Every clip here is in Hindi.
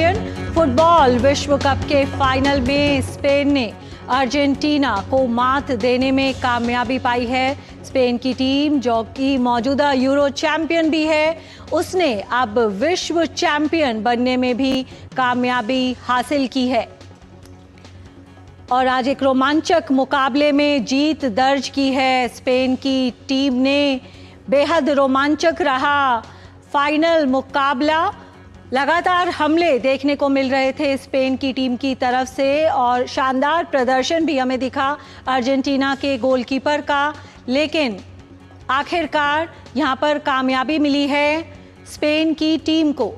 चैंपियन। फुटबॉल विश्व कप के फाइनल में स्पेन ने अर्जेंटीना को मात देने में कामयाबी पाई है। स्पेन की टीम, जो कि मौजूदा यूरो चैंपियन भी है, उसने अब विश्व चैंपियन बनने में भी कामयाबी हासिल की है और आज एक रोमांचक मुकाबले में जीत दर्ज की है। स्पेन की टीम ने बेहद रोमांचक रहा फाइनल मुकाबला। लगातार हमले देखने को मिल रहे थे स्पेन की टीम की तरफ से और शानदार प्रदर्शन भी हमें दिखा अर्जेंटीना के गोलकीपर का, लेकिन आखिरकार यहां पर कामयाबी मिली है स्पेन की टीम को।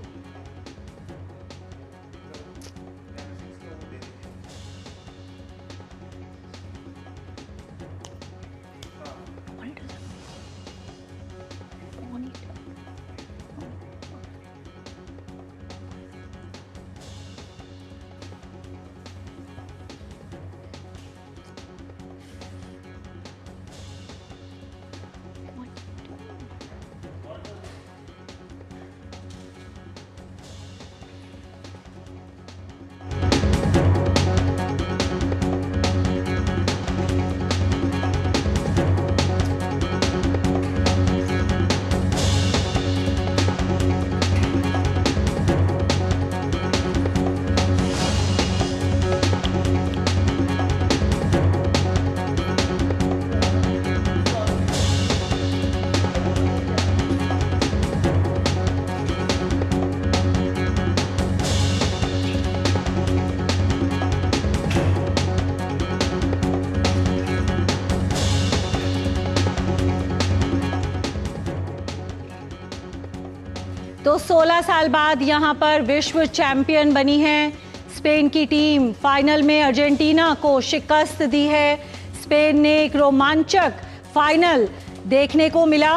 तो 16 साल बाद यहां पर विश्व चैंपियन बनी है स्पेन की टीम। फाइनल में अर्जेंटीना को शिकस्त दी है। स्पेन ने एक रोमांचक फाइनल देखने को मिला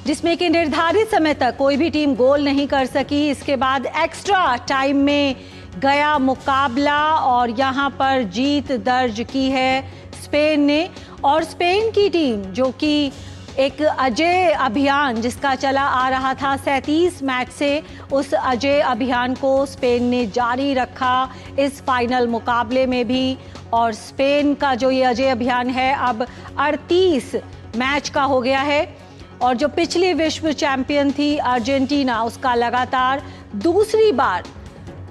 जिसमें कि निर्धारित समय तक कोई भी टीम गोल नहीं कर सकी। इसके बाद एक्स्ट्रा टाइम में गया मुकाबला और यहां पर जीत दर्ज की है स्पेन ने। और स्पेन की टीम, जो कि एक अजय अभियान जिसका चला आ रहा था 37 मैच से, उस अजय अभियान को स्पेन ने जारी रखा इस फाइनल मुकाबले में भी। और स्पेन का जो ये अजय अभियान है अब 38 मैच का हो गया है और जो पिछली विश्व चैंपियन थी अर्जेंटीना, उसका लगातार दूसरी बार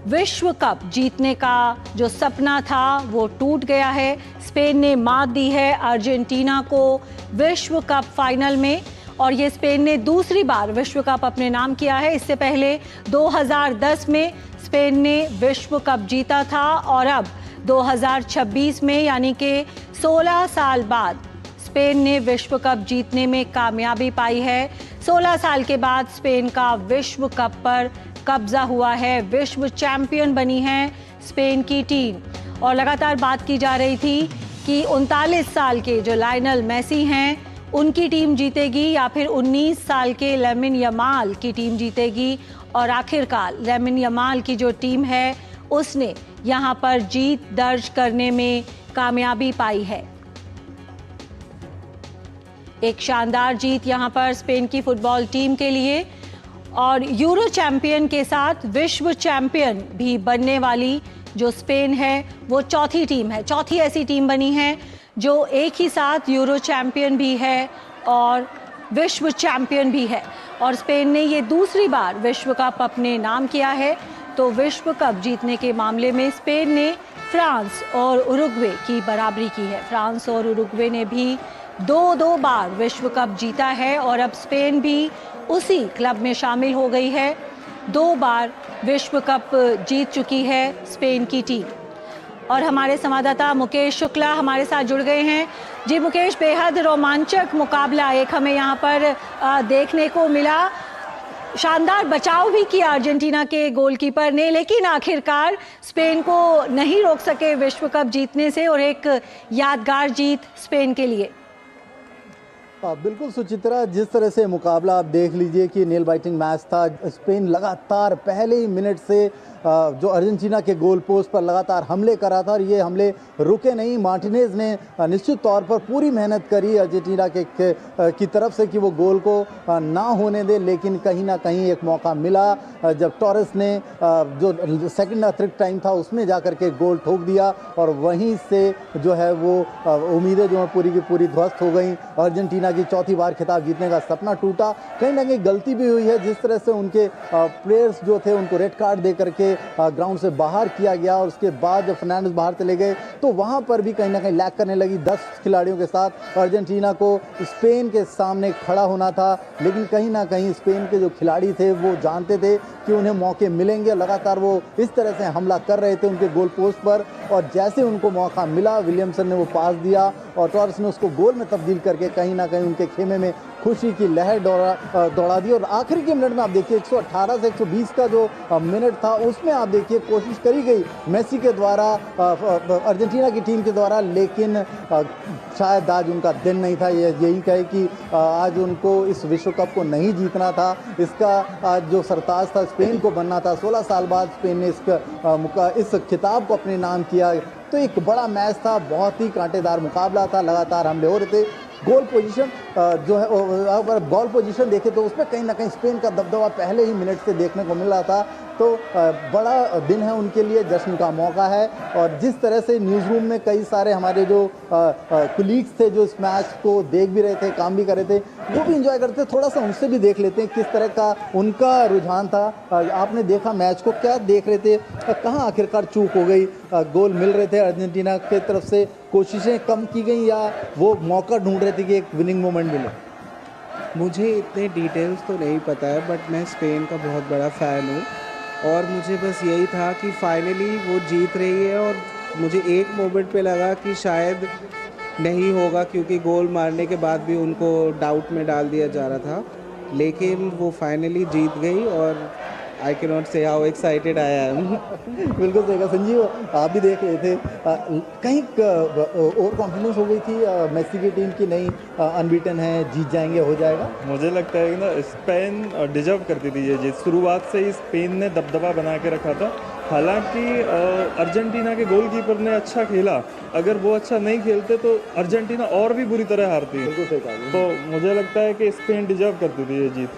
विश्व कप जीतने का जो सपना था वो टूट गया है। स्पेन ने मात दी है अर्जेंटीना को विश्व कप फाइनल में और ये स्पेन ने दूसरी बार विश्व कप अपने नाम किया है। इससे पहले 2010 में स्पेन ने विश्व कप जीता था और अब 2026 में, यानी कि 16 साल बाद, स्पेन ने विश्व कप जीतने में कामयाबी पाई है। 16 साल के बाद स्पेन का विश्व कप पर कब्जा हुआ है, विश्व चैंपियन बनी है स्पेन की टीम। और लगातार बात की जा रही थी कि 39 साल के जो लायनल मेसी हैं उनकी टीम जीतेगी या फिर 19 साल के लामिन यमाल की टीम जीतेगी। और आखिरकार लामिन यमाल की जो टीम है उसने यहाँ पर जीत दर्ज करने में कामयाबी पाई है। एक शानदार जीत यहाँ पर स्पेन की फुटबॉल टीम के लिए और यूरो चैंपियन के साथ विश्व चैंपियन भी बनने वाली जो स्पेन है वो चौथी टीम है। चौथी ऐसी टीम बनी है जो एक ही साथ यूरो चैंपियन भी है और विश्व चैंपियन भी है। और स्पेन ने ये दूसरी बार विश्व कप अपने नाम किया है। तो विश्व कप जीतने के मामले में स्पेन ने फ्रांस और उरुग्वे की बराबरी की है। फ्रांस और उरुग्वे ने भी दो बार विश्व कप जीता है और अब स्पेन भी उसी क्लब में शामिल हो गई है। 2 बार विश्व कप जीत चुकी है स्पेन की टीम। और हमारे संवाददाता मुकेश शुक्ला हमारे साथ जुड़ गए हैं। जी मुकेश, बेहद रोमांचक मुकाबला एक हमें यहाँ पर देखने को मिला। शानदार बचाव भी किया अर्जेंटीना के गोलकीपर ने, लेकिन आखिरकार स्पेन को नहीं रोक सके विश्व कप जीतने से और एक यादगार जीत स्पेन के लिए। बिल्कुल सुचित्रा, जिस तरह से मुकाबला आप देख लीजिए कि नेल बाइटिंग मैच था। स्पेन लगातार पहले ही मिनट से जो अर्जेंटीना के गोल पोस्ट पर लगातार हमले कर रहा था और ये हमले रुके नहीं। मार्टिनेज ने निश्चित तौर पर पूरी मेहनत करी अर्जेंटीना की तरफ से कि वो गोल को ना होने दे, लेकिन कहीं ना कहीं एक मौका मिला जब टॉरेस ने जो सेकंड अतिरिक्त टाइम था उसमें जाकर के गोल ठोक दिया और वहीं से जो है वो उम्मीदें जो है पूरी की पूरी ध्वस्त हो गई। अर्जेंटीना की चौथी बार खिताब जीतने का सपना टूटा। कहीं ना कहीं गलती भी हुई है, जिस तरह से उनके प्लेयर्स जो थे उनको रेड कार्ड दे करके ग्राउंड से बाहर किया गया और उसके बाद जब फर्नांडिस बाहर चले गए तो वहाँ पर भी कहीं ना कहीं लैग करने लगी। 10 खिलाड़ियों के साथ अर्जेंटीना को स्पेन के सामने खड़ा होना था, लेकिन कहीं ना कहीं स्पेन के जो खिलाड़ी थे वो जानते थे कि उन्हें मौके मिलेंगे। लगातार वो इस तरह से हमला कर रहे थे उनके गोल पोस्ट पर और जैसे उनको मौका मिला विलियमसन ने वो पास दिया और टॉरेस ने उसको गोल में तब्दील करके कहीं ना कहीं उनके खेमे में खुशी की लहर दौड़ा दी। और आखिरी के मिनट में आप देखिए 118 से 120 का जो मिनट था उसमें आप देखिए कोशिश करी गई मेसी के द्वारा, अर्जेंटीना की टीम के द्वारा, लेकिन शायद आज उनका दिन नहीं था। यही कहे कि आज उनको इस विश्व कप को नहीं जीतना था, इसका आज जो सरताज था स्पेन को बनना था। 16 साल बाद स्पेन ने इस खिताब को अपने नाम किया। तो एक बड़ा मैच था, बहुत ही कांटेदार मुकाबला था, लगातार हमले हो रहे थे। गोल पोजीशन जो है, अगर बॉल पोजीशन देखें तो उसमें कहीं ना कहीं स्पेन का दबदबा पहले ही मिनट से देखने को मिल रहा था। तो बड़ा दिन है उनके लिए, जश्न का मौका है। और जिस तरह से न्यूज़ रूम में कई सारे हमारे जो कुलीग्स थे जो इस मैच को देख भी रहे थे, काम भी कर रहे थे, वो भी इंजॉय करते थे। थोड़ा सा उनसे भी देख लेते हैं किस तरह का उनका रुझान था। आपने देखा मैच को, क्या देख रहे थे, कहाँ आखिरकार चूक हो गई? गोल मिल रहे थे अर्जेंटीना की तरफ से, कोशिशें कम की गई या वो मौका ढूंढ रहे थे कि एक विनिंग मोमेंट मिले? मुझे इतने डिटेल्स तो नहीं पता है, बट मैं स्पेन का बहुत बड़ा फ़ैन हूँ और मुझे बस यही था कि फाइनली वो जीत रही है। और मुझे एक मोमेंट पे लगा कि शायद नहीं होगा, क्योंकि गोल मारने के बाद भी उनको डाउट में डाल दिया जा रहा था, लेकिन वो फाइनली जीत गई और आई कैन नॉट से हाउ एक्साइटेड आई एम। बिल्कुल सही कहा संजीव, आप भी देख रहे थे, कहीं ओवर कॉन्फिडेंस हो गई थी मेसी की टीम की, नहीं अनबीटन है, जीत जाएंगे, हो जाएगा? मुझे लगता है कि ना स्पेन डिजर्व करती थी ये जीत। शुरुआत से ही स्पेन ने दबदबा बना के रखा था। हालांकि अर्जेंटीना के गोलकीपर ने अच्छा खेला, अगर वो अच्छा नहीं खेलते तो अर्जेंटीना और भी बुरी तरह हारती है। बिल्कुल सही कहा। तो मुझे लगता है कि स्पेन डिजर्व करती थी ये जीत।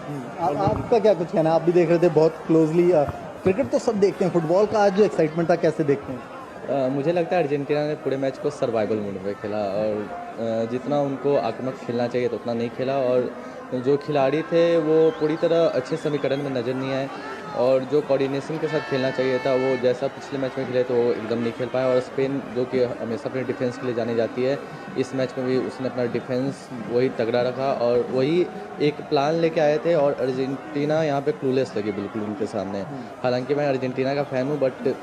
आपका क्या कुछ कहना है? आप भी देख रहे थे बहुत क्लोजली। क्रिकेट तो सब देखते हैं, फुटबॉल का आज जो एक्साइटमेंट था कैसे देखते हैं? मुझे लगता है अर्जेंटीना ने पूरे मैच को सर्वाइवल मोड में खेला और जितना उनको आक्रामक खेलना चाहिए तो उतना नहीं खेला। और जो खिलाड़ी थे वो पूरी तरह अच्छे समीकरण में नज़र नहीं आए और जो कोऑर्डिनेशन के साथ खेलना चाहिए था वो जैसा पिछले मैच में खेले तो वो एकदम नहीं खेल पाए। और स्पेन जो कि हमेशा अपने डिफेंस के लिए जानी जाती है, इस मैच में भी उसने अपना डिफेंस वही तगड़ा रखा और वही एक प्लान लेके आए थे। और अर्जेंटीना यहाँ पे क्लूलेस लगी बिल्कुल उनके सामने। हालांकि मैं अर्जेंटीना का फ़ैन हूँ, बट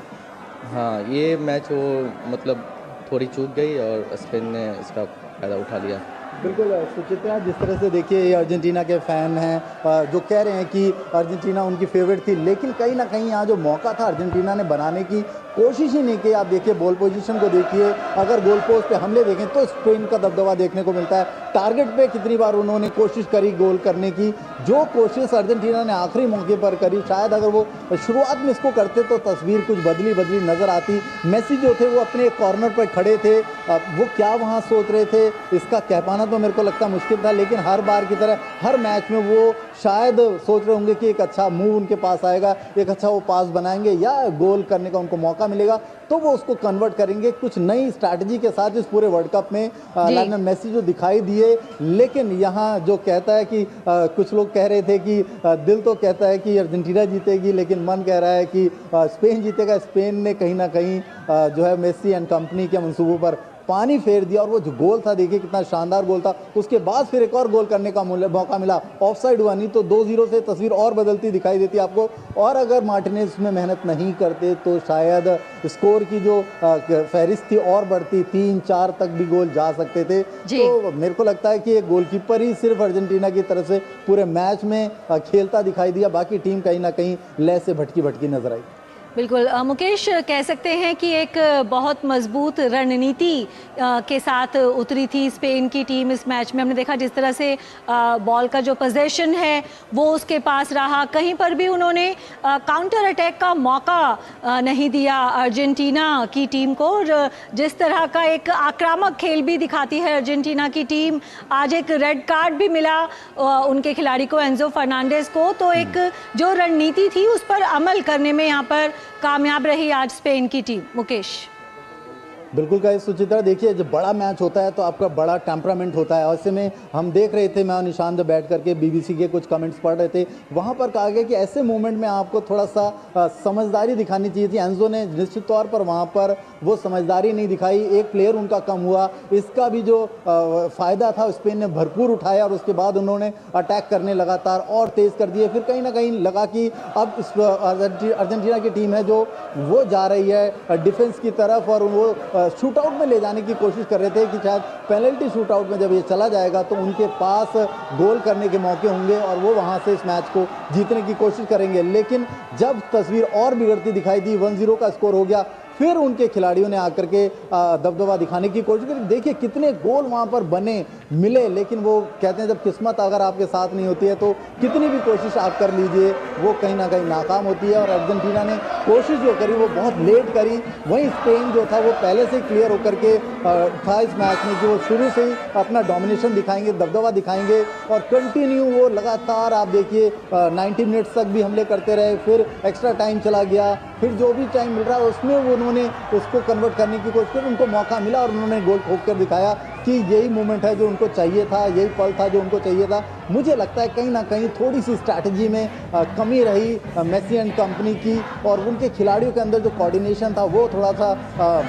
हाँ ये मैच वो मतलब थोड़ी चूक गई और स्पेन ने इसका फ़ायदा उठा लिया। बिल्कुल सुचित्रा, जिस तरह से देखिए ये अर्जेंटीना के फ़ैन हैं जो कह रहे हैं कि अर्जेंटीना उनकी फेवरेट थी, लेकिन कहीं ना कहीं यहाँ जो मौका था अर्जेंटीना ने बनाने की कोशिश ही नहीं की। आप देखिए बॉल पोजीशन को देखिए, अगर गोल पोस्ट पे हमले देखें तो स्पेन का दबदबा देखने को मिलता है। टारगेट पे कितनी बार उन्होंने कोशिश करी गोल करने की, जो कोशिश अर्जेंटीना ने आखिरी मौके पर करी, शायद अगर वो शुरुआत में इसको करते तो तस्वीर कुछ बदली नज़र आती। मेसी जो थे वो अपने कॉर्नर पर खड़े थे, वो क्या वहाँ सोच रहे थे इसका कह पाना तो मेरे को लगता मुश्किल था, लेकिन हर बार की तरह हर मैच में वो शायद सोच रहे होंगे कि एक अच्छा मूव उनके पास आएगा, एक अच्छा वो पास बनाएंगे या गोल करने का उनको मौका मिलेगा तो वो उसको कन्वर्ट करेंगे। कुछ नई स्ट्रैटेजी के साथ इस पूरे वर्ल्ड कप में लायनल मेसी जो दिखाई दिए, लेकिन यहाँ जो कहता है कि कुछ लोग कह रहे थे कि दिल तो कहता है कि अर्जेंटीना जीतेगी, लेकिन मन कह रहा है कि स्पेन जीतेगा। स्पेन ने कहीं ना कहीं जो है मेसी एंड कंपनी के मंसूबों पर पानी फेर दिया और वो जो गोल था देखिए कितना शानदार गोल था। उसके बाद फिर एक और गोल करने का मौका मिला, ऑफसाइड हुआ, नहीं तो 2-0 से तस्वीर और बदलती दिखाई देती आपको। और अगर मार्टिनेज में मेहनत नहीं करते तो शायद स्कोर की जो फहरिस्त थी और बढ़ती, 3-4 तक भी गोल जा सकते थे। तो मेरे को लगता है कि एक गोलकीपर ही सिर्फ अर्जेंटीना की तरफ से पूरे मैच में खेलता दिखाई दिया, बाकी टीम कहीं ना कहीं लय से भटकी नजर आई। बिल्कुल मुकेश, कह सकते हैं कि एक बहुत मजबूत रणनीति के साथ उतरी थी स्पेन की टीम इस मैच में। हमने देखा जिस तरह से बॉल का जो पोजीशन है वो उसके पास रहा, कहीं पर भी उन्होंने काउंटर अटैक का मौका नहीं दिया अर्जेंटीना की टीम को। और जिस तरह का एक आक्रामक खेल भी दिखाती है अर्जेंटीना की टीम, आज एक रेड कार्ड भी मिला उनके खिलाड़ी को, एंजो फर्नांडिस को। तो एक जो रणनीति थी उस पर अमल करने में यहाँ पर कामयाब रही आज स्पेन की टीम। मुकेश। बिल्कुल कहे सुचित्रा, देखिए जब बड़ा मैच होता है तो आपका बड़ा टेम्परामेंट होता है। ऐसे में हम देख रहे थे, मैं और निशांत बैठ करके बीबीसी के कुछ कमेंट्स पढ़ रहे थे, वहाँ पर कहा गया कि ऐसे मोमेंट में आपको थोड़ा सा समझदारी दिखानी चाहिए थी। एंजो ने निश्चित तौर पर वहाँ पर वो समझदारी नहीं दिखाई, एक प्लेयर उनका कम हुआ, इसका भी जो फ़ायदा था स्पेन ने भरपूर उठाया और उसके बाद उन्होंने अटैक करने लगातार और तेज़ कर दिए। फिर कहीं ना कहीं लगा कि अब इस अर्जेंटीना की टीम है जो वो जा रही है डिफेंस की तरफ और वो शूट आउट में ले जाने की कोशिश कर रहे थे कि शायद पेनल्टी शूट आउट में जब ये चला जाएगा तो उनके पास गोल करने के मौके होंगे और वो वहाँ से इस मैच को जीतने की कोशिश करेंगे। लेकिन जब तस्वीर और बिगड़ती दिखाई दी, 1-0 का स्कोर हो गया, फिर उनके खिलाड़ियों ने आकर के दबदबा दिखाने की कोशिश करी। देखिए कितने गोल वहाँ पर बने मिले, लेकिन वो कहते हैं जब किस्मत अगर आपके साथ नहीं होती है तो कितनी भी कोशिश आप कर लीजिए वो कहीं ना कहीं नाकाम होती है। और अर्जेंटीना ने कोशिश जो करी वो बहुत लेट करी। वहीं स्पेन जो था वो पहले से क्लियर होकर के था इस मैच में कि वो शुरू से ही अपना डोमिनेशन दिखाएंगे, दबदबा दिखाएंगे और कंटिन्यू वो लगातार आप देखिए 90 मिनट्स तक भी हमले करते रहे। फिर एक्स्ट्रा टाइम चला गया, फिर जो भी टाइम मिल रहा है उसमें वो उन्होंने उसको कन्वर्ट करने की कोशिश की, उनको मौका मिला और उन्होंने गोल ठोक कर दिखाया कि यही मोमेंट है जो उनको चाहिए था, यही पल था जो उनको चाहिए था। मुझे लगता है कहीं ना कहीं थोड़ी सी स्ट्रैटेजी में कमी रही मेसी एंड कंपनी की और उनके खिलाड़ियों के अंदर जो कोऑर्डिनेशन था वो थोड़ा सा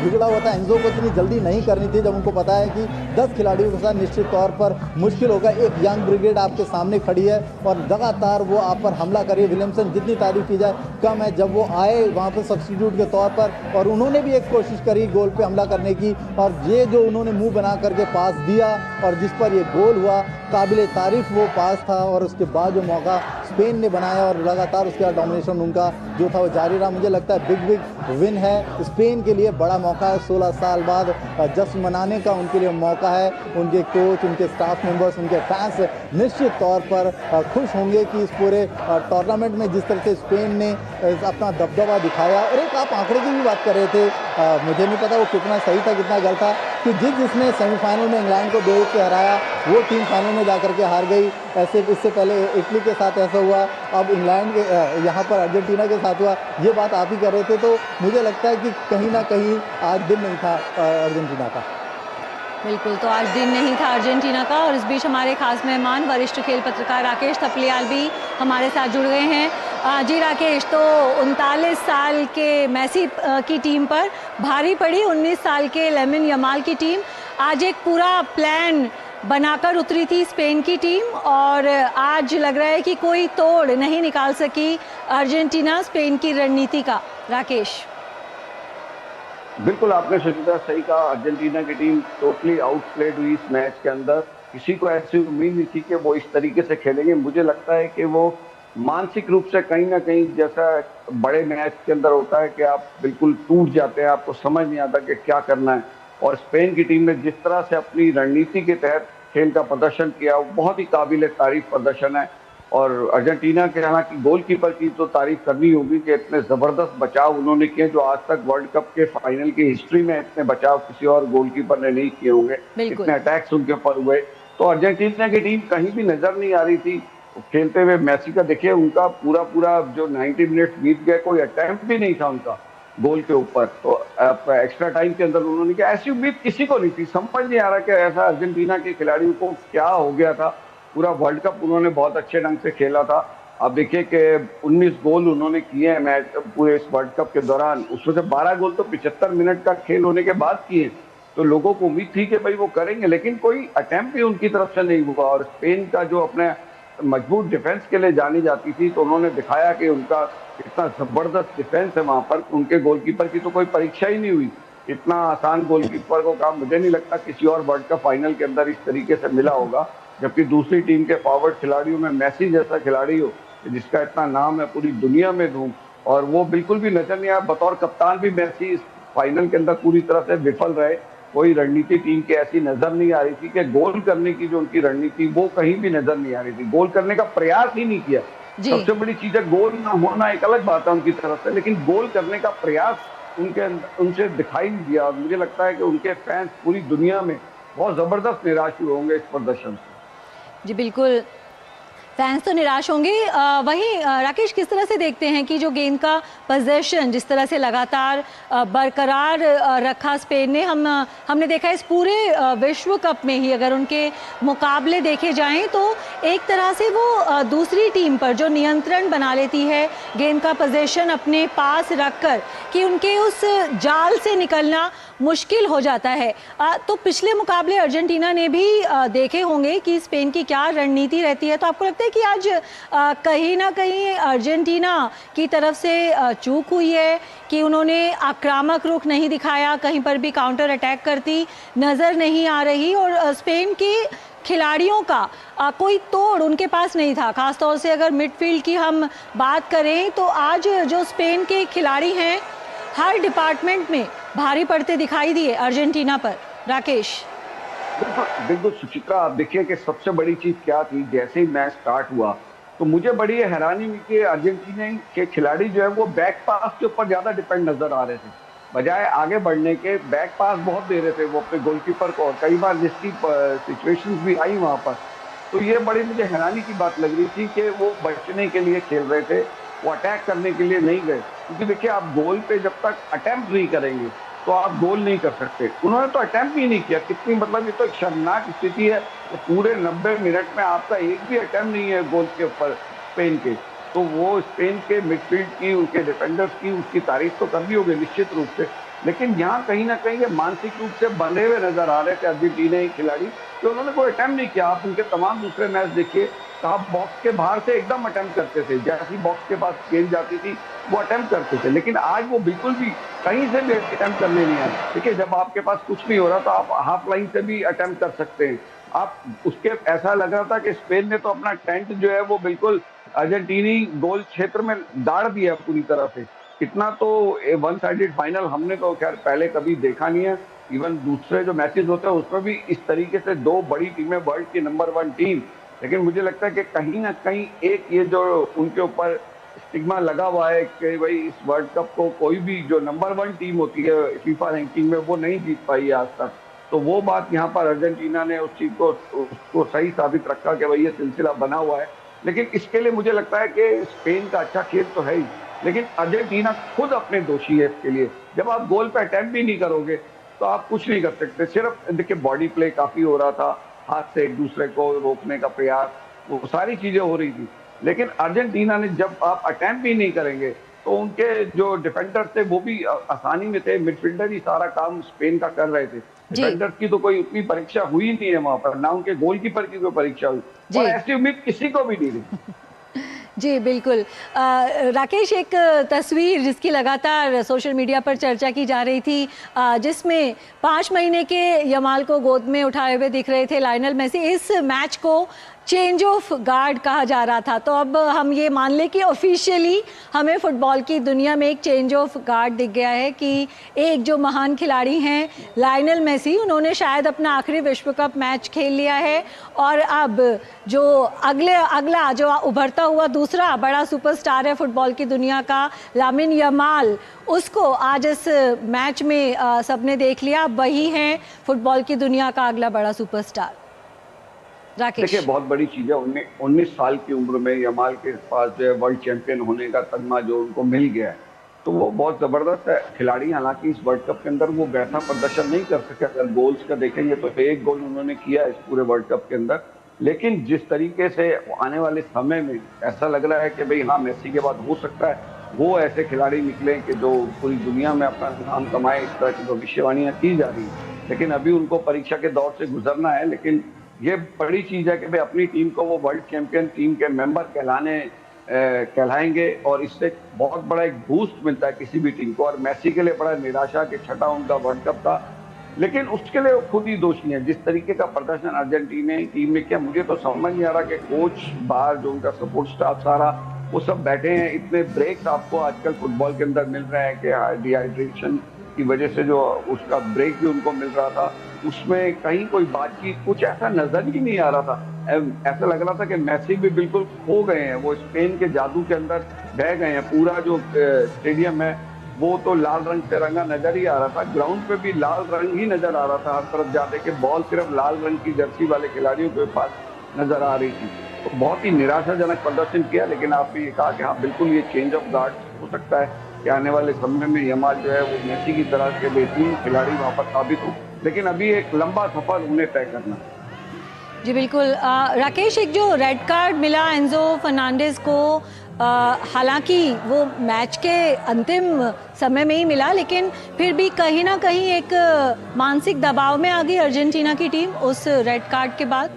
बिगड़ा हुआ था। एंजो को इतनी जल्दी नहीं करनी थी जब उनको पता है कि 10 खिलाड़ियों के साथ निश्चित तौर पर मुश्किल होगा। एक यंग ब्रिगेड आपके सामने खड़ी है और लगातार वो आप पर हमला करिए। विलियमसन जितनी तारीफ की जाए कम है। जब वो आए वहाँ पर सब्स्टिट्यूट के तौर पर और उन्होंने भी एक कोशिश करी गोल पे हमला करने की और ये जो उन्होंने मुंह बना करके पास दिया और जिस पर ये गोल हुआ, काबिले तारीफ वो पास था। और उसके बाद जो मौका स्पेन ने बनाया और लगातार उसके बाद डोमिनेशन उनका जो था वो जारी रहा। मुझे लगता है बिग विन है स्पेन के लिए, बड़ा मौका है। 16 साल बाद जश्न मनाने का उनके लिए मौका है। उनके कोच, उनके स्टाफ मेंबर्स, उनके फैंस निश्चित तौर पर खुश होंगे कि इस पूरे टूर्नामेंट में जिस तरह से स्पेन ने अपना दबदबा दिखाया। और एक आप आंकड़े की भी बात कर रहे थे, मुझे नहीं पता वो कितना सही था कितना गलत था कि जिसने सेमीफाइनल में इंग्लैंड को 2-1 से हराया वो टीम फाइनल में जाकर के हार गई। ऐसे इससे पहले इटली के साथ ऐसा हुआ, अब इंग्लैंड के यहाँ पर अर्जेंटीना के साथ हुआ। ये बात आप ही कर रहे थे, तो मुझे लगता है कि कहीं ना कहीं आज दिन नहीं था अर्जेंटीना का। बिल्कुल, तो आज दिन नहीं था अर्जेंटीना का। और इस बीच हमारे खास मेहमान वरिष्ठ खेल पत्रकार राकेश थपलियाल भी हमारे साथ जुड़ गए हैं। जी राकेश, तो 39 साल के मेसी की टीम पर भारी पड़ी 19 साल के लेमिन यमाल की टीम। आज एक पूरा प्लान बनाकर उतरी थी स्पेन की टीम और आज लग रहा है कि कोई तोड़ नहीं निकाल सकी अर्जेंटीना स्पेन की रणनीति का। राकेश। बिल्कुल आपने सुचित्रा सही कहा, अर्जेंटीना की टीम टोटली आउटप्लेड हुई इस मैच के अंदर। किसी को ऐसी उम्मीद नहीं थी कि वो इस तरीके से खेलेंगे। मुझे लगता है कि वो मानसिक रूप से कहीं ना कहीं, जैसा बड़े मैच के अंदर होता है कि आप बिल्कुल टूट जाते हैं, आपको समझ नहीं आता कि क्या करना है। और स्पेन की टीम ने जिस तरह से अपनी रणनीति के तहत खेल का प्रदर्शन किया वो बहुत ही काबिल तारीफ प्रदर्शन है। और अर्जेंटीना के हालांकि गोलकीपर की तो तारीफ करनी होगी कि इतने ज़बरदस्त बचाव उन्होंने किए जो आज तक वर्ल्ड कप के फाइनल की हिस्ट्री में इतने बचाव किसी और गोलकीपर ने नहीं किए होंगे, इतने अटैक्स उनके ऊपर हुए। तो अर्जेंटीना की टीम कहीं भी नजर नहीं आ रही थी खेलते हुए। मेसी का देखिए उनका पूरा जो 90 मिनट बीत गए, कोई अटेम्प्ट भी नहीं था उनका गोल के ऊपर। तो एक्स्ट्रा टाइम के अंदर उन्होंने किया, ऐसी उम्मीद किसी को नहीं थी। समझ नहीं आ रहा कि ऐसा अर्जेंटीना के खिलाड़ियों को क्या हो गया था। पूरा वर्ल्ड कप उन्होंने बहुत अच्छे ढंग से खेला था। अब देखिए कि 19 गोल उन्होंने किए हैं मैच पूरे इस वर्ल्ड कप के दौरान, उसमें से 12 गोल तो 75 मिनट का खेल होने के बाद किए। तो लोगों को उम्मीद थी कि भाई वो करेंगे, लेकिन कोई अटेम्प्ट भी उनकी तरफ से नहीं हुआ। और स्पेन का जो अपने मजबूत डिफेंस के लिए जानी जाती थी, तो उन्होंने दिखाया कि उनका इतना जबरदस्त डिफेंस है वहां पर। उनके गोलकीपर की तो कोई परीक्षा ही नहीं हुई। इतना आसान गोलकीपर को काम मुझे नहीं लगता किसी और वर्ल्ड कप फाइनल के अंदर इस तरीके से मिला होगा। जबकि दूसरी टीम के फॉरवर्ड खिलाड़ियों में मेसी जैसा खिलाड़ी हो जिसका इतना नाम है पूरी दुनिया में धूम, और वो बिल्कुल भी नजर नहीं आया। बतौर कप्तान भी मेसी इस फाइनल के अंदर पूरी तरह से विफल रहे। कोई रणनीति टीम की ऐसी नजर नहीं आ रही थी कि गोल करने की जो उनकी रणनीति वो कहीं भी नजर नहीं आ रही थी। गोल करने का प्रयास ही नहीं किया। जी। सबसे बड़ी चीज है, गोल ना होना एक अलग बात है उनकी तरफ से, लेकिन गोल करने का प्रयास उनसे दिखाई नहीं दिया। और मुझे लगता है कि उनके फैंस पूरी दुनिया में बहुत जबरदस्त निराश हुए होंगे इस प्रदर्शन से। जी बिल्कुल, फैंस तो निराश होंगे। वहीं राकेश, किस तरह से देखते हैं कि जो गेंद का पोजेशन जिस तरह से लगातार बरकरार रखा स्पेन ने, हमने देखा इस पूरे विश्व कप में ही अगर उनके मुकाबले देखे जाएं तो एक तरह से वो दूसरी टीम पर जो नियंत्रण बना लेती है गेंद का पोजेशन अपने पास रखकर कि उनके उस जाल से निकलना मुश्किल हो जाता है। तो पिछले मुकाबले अर्जेंटीना ने भी देखे होंगे कि स्पेन की क्या रणनीति रहती है। तो आपको लगता है कि आज कहीं ना कहीं अर्जेंटीना की तरफ से चूक हुई है कि उन्होंने आक्रामक रुख नहीं दिखाया, कहीं पर भी काउंटर अटैक करती नज़र नहीं आ रही, और स्पेन के खिलाड़ियों का कोई तोड़ उनके पास नहीं था। खासतौर से अगर मिडफील्ड की हम बात करें तो आज जो स्पेन के खिलाड़ी हैं हर डिपार्टमेंट में भारी पड़ते दिखाई दिए अर्जेंटीना पर। राकेश। बिल्कुल सुचित्रा, आप देखिए कि सबसे बड़ी चीज क्या थी, जैसे ही मैच स्टार्ट हुआ तो मुझे बड़ी हैरानी हुई कि अर्जेंटीना के खिलाड़ी जो है वो बैक पास के ऊपर ज्यादा डिपेंड नजर आ रहे थे, बजाय आगे बढ़ने के बैक पास बहुत दे रहे थे वो अपने गोलकीपर को, और कई बार जिसकी सिचुएशंस भी आई वहां पर। तो ये बड़ी मुझे हैरानी की बात लग रही थी कि वो बचने के लिए खेल रहे थे, वो अटैक करने के लिए नहीं गए। क्योंकि देखिए, आप गोल पे जब तक अटेम्प्ट नहीं करेंगे तो आप गोल नहीं कर सकते। उन्होंने तो अटेम्प्ट ही नहीं किया। कितनी, मतलब ये तो एक शर्मनाक स्थिति है। तो पूरे 90 मिनट में आपका एक भी अटेम्प्ट नहीं है गोल के ऊपर स्पेन के। तो वो स्पेन के मिडफील्ड की, उनके डिफेंडर्स की, उसकी तारीफ तो करनी होगी निश्चित रूप से, लेकिन यहाँ कहीं ना कहीं ये मानसिक रूप से बंधे हुए नजर आ रहे थे अर्जेंटीना खिलाड़ी कि उन्होंने कोई अटेम्प्ट नहीं किया। आप उनके तमाम दूसरे मैच देखिए, आप बॉक्स के बाहर से एकदम अटेम्प्ट करते थे, जैसी बॉक्स के पास गेंद जाती थी वो अटेम्प्ट करते थे, लेकिन आज वो बिल्कुल भी कहीं से भी अटेम्प्ट करने नहीं आए। देखिए, जब आपके पास कुछ नहीं हो रहा तो आप हाफ लाइन से भी अटेम्प्ट कर सकते हैं। आप उसके, ऐसा लग रहा था कि स्पेन ने तो अपना टेंट जो है वो बिल्कुल अर्जेंटीनी गोल क्षेत्र में गाड़ दिया पूरी तरह से। इतना तो वन साइडेड फाइनल हमने तो खैर पहले कभी देखा नहीं है। इवन दूसरे जो मैचेस होते हैं उसमें भी इस तरीके से दो बड़ी टीमें, वर्ल्ड की नंबर 1 टीम, लेकिन मुझे लगता है कि कहीं ना कहीं एक ये जो उनके ऊपर स्टिग्मा लगा हुआ है कि भाई इस वर्ल्ड कप को कोई भी जो नंबर 1 टीम होती है फीफा रैंकिंग में वो नहीं जीत पाई है आज तक। तो वो बात यहाँ पर अर्जेंटीना ने उस चीज को उसको सही साबित रखा कि भाई ये सिलसिला बना हुआ है। लेकिन इसके लिए मुझे लगता है कि स्पेन का अच्छा खेल तो है ही, लेकिन अर्जेंटीना खुद अपने दोषी है इसके लिए। जब आप गोल पे अटैम्प्ट भी नहीं करोगे तो आप कुछ नहीं कर सकते। सिर्फ देखिए, बॉडी प्ले काफी हो रहा था, हाथ से एक दूसरे को रोकने का प्रयास, वो सारी चीजें हो रही थी, लेकिन अर्जेंटीना ने जब आप अटैम्प्ट भी नहीं करेंगे तो उनके जो डिफेंडर थे वो भी आसानी में थे। मिडफील्डर ही सारा काम स्पेन का कर रहे थे। डिफेंडर की तो कोई उतनी परीक्षा हुई नहीं है वहां पर, ना उनके गोलकीपर की कोई परीक्षा हुई, और ऐसी उम्मीद किसी को भी नहीं थी। जी बिल्कुल। राकेश, एक तस्वीर जिसकी लगातार सोशल मीडिया पर चर्चा की जा रही थी, जिसमें 5 महीने के यमाल को गोद में उठाए हुए दिख रहे थे लायनल मेसी। इस मैच को चेंज ऑफ गार्ड कहा जा रहा था, तो अब हम ये मान लें कि ऑफिशियली हमें फुटबॉल की दुनिया में एक चेंज ऑफ गार्ड दिख गया है कि एक जो महान खिलाड़ी हैं लायनल मेसी, उन्होंने शायद अपना आखिरी विश्व कप मैच खेल लिया है, और अब जो अगला जो उभरता हुआ दूसरा बड़ा सुपरस्टार है फुटबॉल की दुनिया का, लामिन यमाल, उसको आज इस मैच में सबने देख लिया। वही हैं फुटबॉल की दुनिया का अगला बड़ा सुपरस्टार। देखिए, बहुत बड़ी चीज है, 19 साल की उम्र में यमाल के पास जो है वर्ल्ड चैंपियन होने का तगमा जो उनको मिल गया है, तो वो बहुत जबरदस्त है खिलाड़ी। हालांकि इस वर्ल्ड कप के अंदर वो वैसा प्रदर्शन नहीं कर सके। अगर गोल्स का देखेंगे तो 1 गोल उन्होंने किया इस पूरे वर्ल्ड कप के अंदर, लेकिन जिस तरीके से आने वाले समय में ऐसा लग रहा है कि भाई हाँ, मेसी के बाद हो सकता है वो ऐसे खिलाड़ी निकले कि जो पूरी दुनिया में अपना नाम कमाए। इस तरह की भविष्यवाणियां की जा रही है, लेकिन अभी उनको परीक्षा के दौर से गुजरना है। लेकिन ये बड़ी चीज है कि भाई अपनी टीम को वो वर्ल्ड चैंपियन टीम के मेंबर कहलाएंगे, और इससे बहुत बड़ा एक बूस्ट मिलता है किसी भी टीम को। और मेसी के लिए बड़ा निराशा कि 6ठा उनका वर्ल्ड कप था, लेकिन उसके लिए वो खुद ही दोषी है। जिस तरीके का प्रदर्शन अर्जेंटीना टीम ने किया, मुझे तो समझ नहीं आ रहा कि कोच बाहर जो उनका सपोर्ट स्टाफ सारा वो सब बैठे हैं। इतने ब्रेक्स आपको आजकल फुटबॉल के अंदर मिल रहे हैं कि डिहाइड्रेशन की वजह से जो उसका ब्रेक भी उनको मिल रहा था, उसमें कहीं कोई बातचीत कुछ ऐसा नजर ही नहीं आ रहा था। ऐसा लग रहा था कि मैसी भी बिल्कुल खो गए हैं, वो स्पेन के जादू के अंदर बह गए हैं। पूरा जो स्टेडियम है वो तो लाल रंग से रंगा नजर ही आ रहा था, ग्राउंड पे भी लाल रंग ही नजर आ रहा था हर तरफ जाते के। बॉल सिर्फ लाल रंग की जर्सी वाले खिलाड़ियों के पास नजर आ रही थी। तो बहुत ही निराशाजनक प्रदर्शन किया, लेकिन आपने ये कहा कि हाँ बिल्कुल ये चेंज ऑफ गार्ड हो सकता है कि आने वाले समय में यमाल जो है वो मेसी की तरह के बेहतरीन खिलाड़ी वहां पर साबित हो, लेकिन अभी एक लंबा सफर उन्हें तय करना। जी बिल्कुल। राकेश, एक जो रेड कार्ड मिला एंजो फर्नांडिस को, हालांकि वो मैच के अंतिम समय में ही मिला, लेकिन फिर भी कहीं ना कहीं एक मानसिक दबाव में आ गई अर्जेंटीना की टीम उस रेड कार्ड के बाद।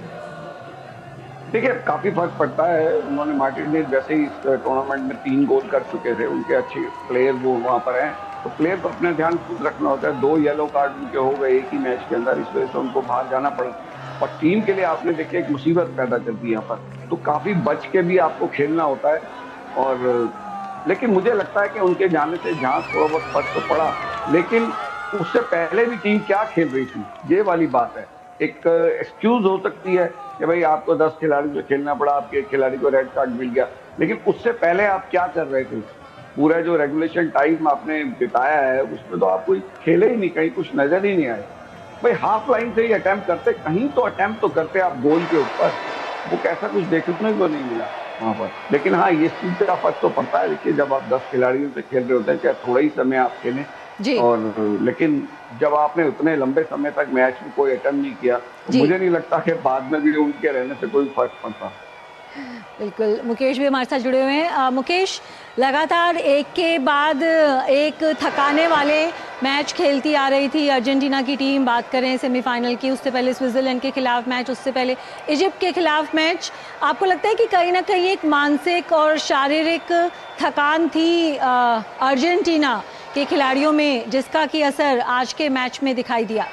देखिए काफी फर्क पड़ता है। उन्होंने मार्टिनेज वैसे ही इस टूर्नामेंट में 3 गोल कर चुके थे, उनके अच्छे प्लेयर वो वहां पर हैं, तो प्लेयर को अपना ध्यान खुद रखना होता है। 2 येलो कार्ड उनके हो गए एक ही मैच के अंदर, इस वजह से उनको बाहर जाना पड़ा और टीम के लिए आपने देखिए एक मुसीबत पैदा कर दी यहाँ पर। तो काफी बच के भी आपको खेलना होता है। और लेकिन मुझे लगता है कि उनके जाने से जहाँ थोड़ा बहुत फर्क तो पड़ा, लेकिन उससे पहले भी टीम क्या खेल रही थी ये वाली बात है। एक एक्सक्यूज हो सकती है कि भाई आपको 10 खिलाड़ी से खेलना पड़ा, आपके एक खिलाड़ी को रेड कार्ड मिल गया, लेकिन उससे पहले आप क्या कर रहे थे? पूरा जो रेगुलेशन टाइम आपने बिताया है उसमें तो आप कोई खेले ही नहीं, कहीं कुछ नजर ही नहीं आए। भाई हाफ लाइन से ही अटेम्प्ट करते, कहीं तो अटेम्प्ट तो करते आप गोल के ऊपर, वो कैसा कुछ देखने को नहीं मिला वहां पर। लेकिन हाँ ये चीज का फर्क तो पड़ता है। देखिए जब आप 10 खिलाड़ियों से खेल रहे होते हैं, चाहे थोड़ा ही समय आप खेलें, और लेकिन जब आपने उतने लंबे समय तक मैच में कोई अटेम्प्ट नहीं किया, तो मुझे नहीं लगता कि बाद में भी उनके रहने से कोई फर्क पड़ता। बिल्कुल। मुकेश भी हमारे साथ जुड़े हुए हैं। मुकेश, लगातार एक के बाद एक थकाने वाले मैच खेलती आ रही थी अर्जेंटीना की टीम। बात करें सेमीफाइनल की, उससे पहले स्विट्जरलैंड के खिलाफ मैच, उससे पहले इजिप्ट के खिलाफ मैच। आपको लगता है कि कहीं ना कहीं एक मानसिक और शारीरिक थकान थी अर्जेंटीना के खिलाड़ियों में, जिसका कि असर आज के मैच में दिखाई दिया?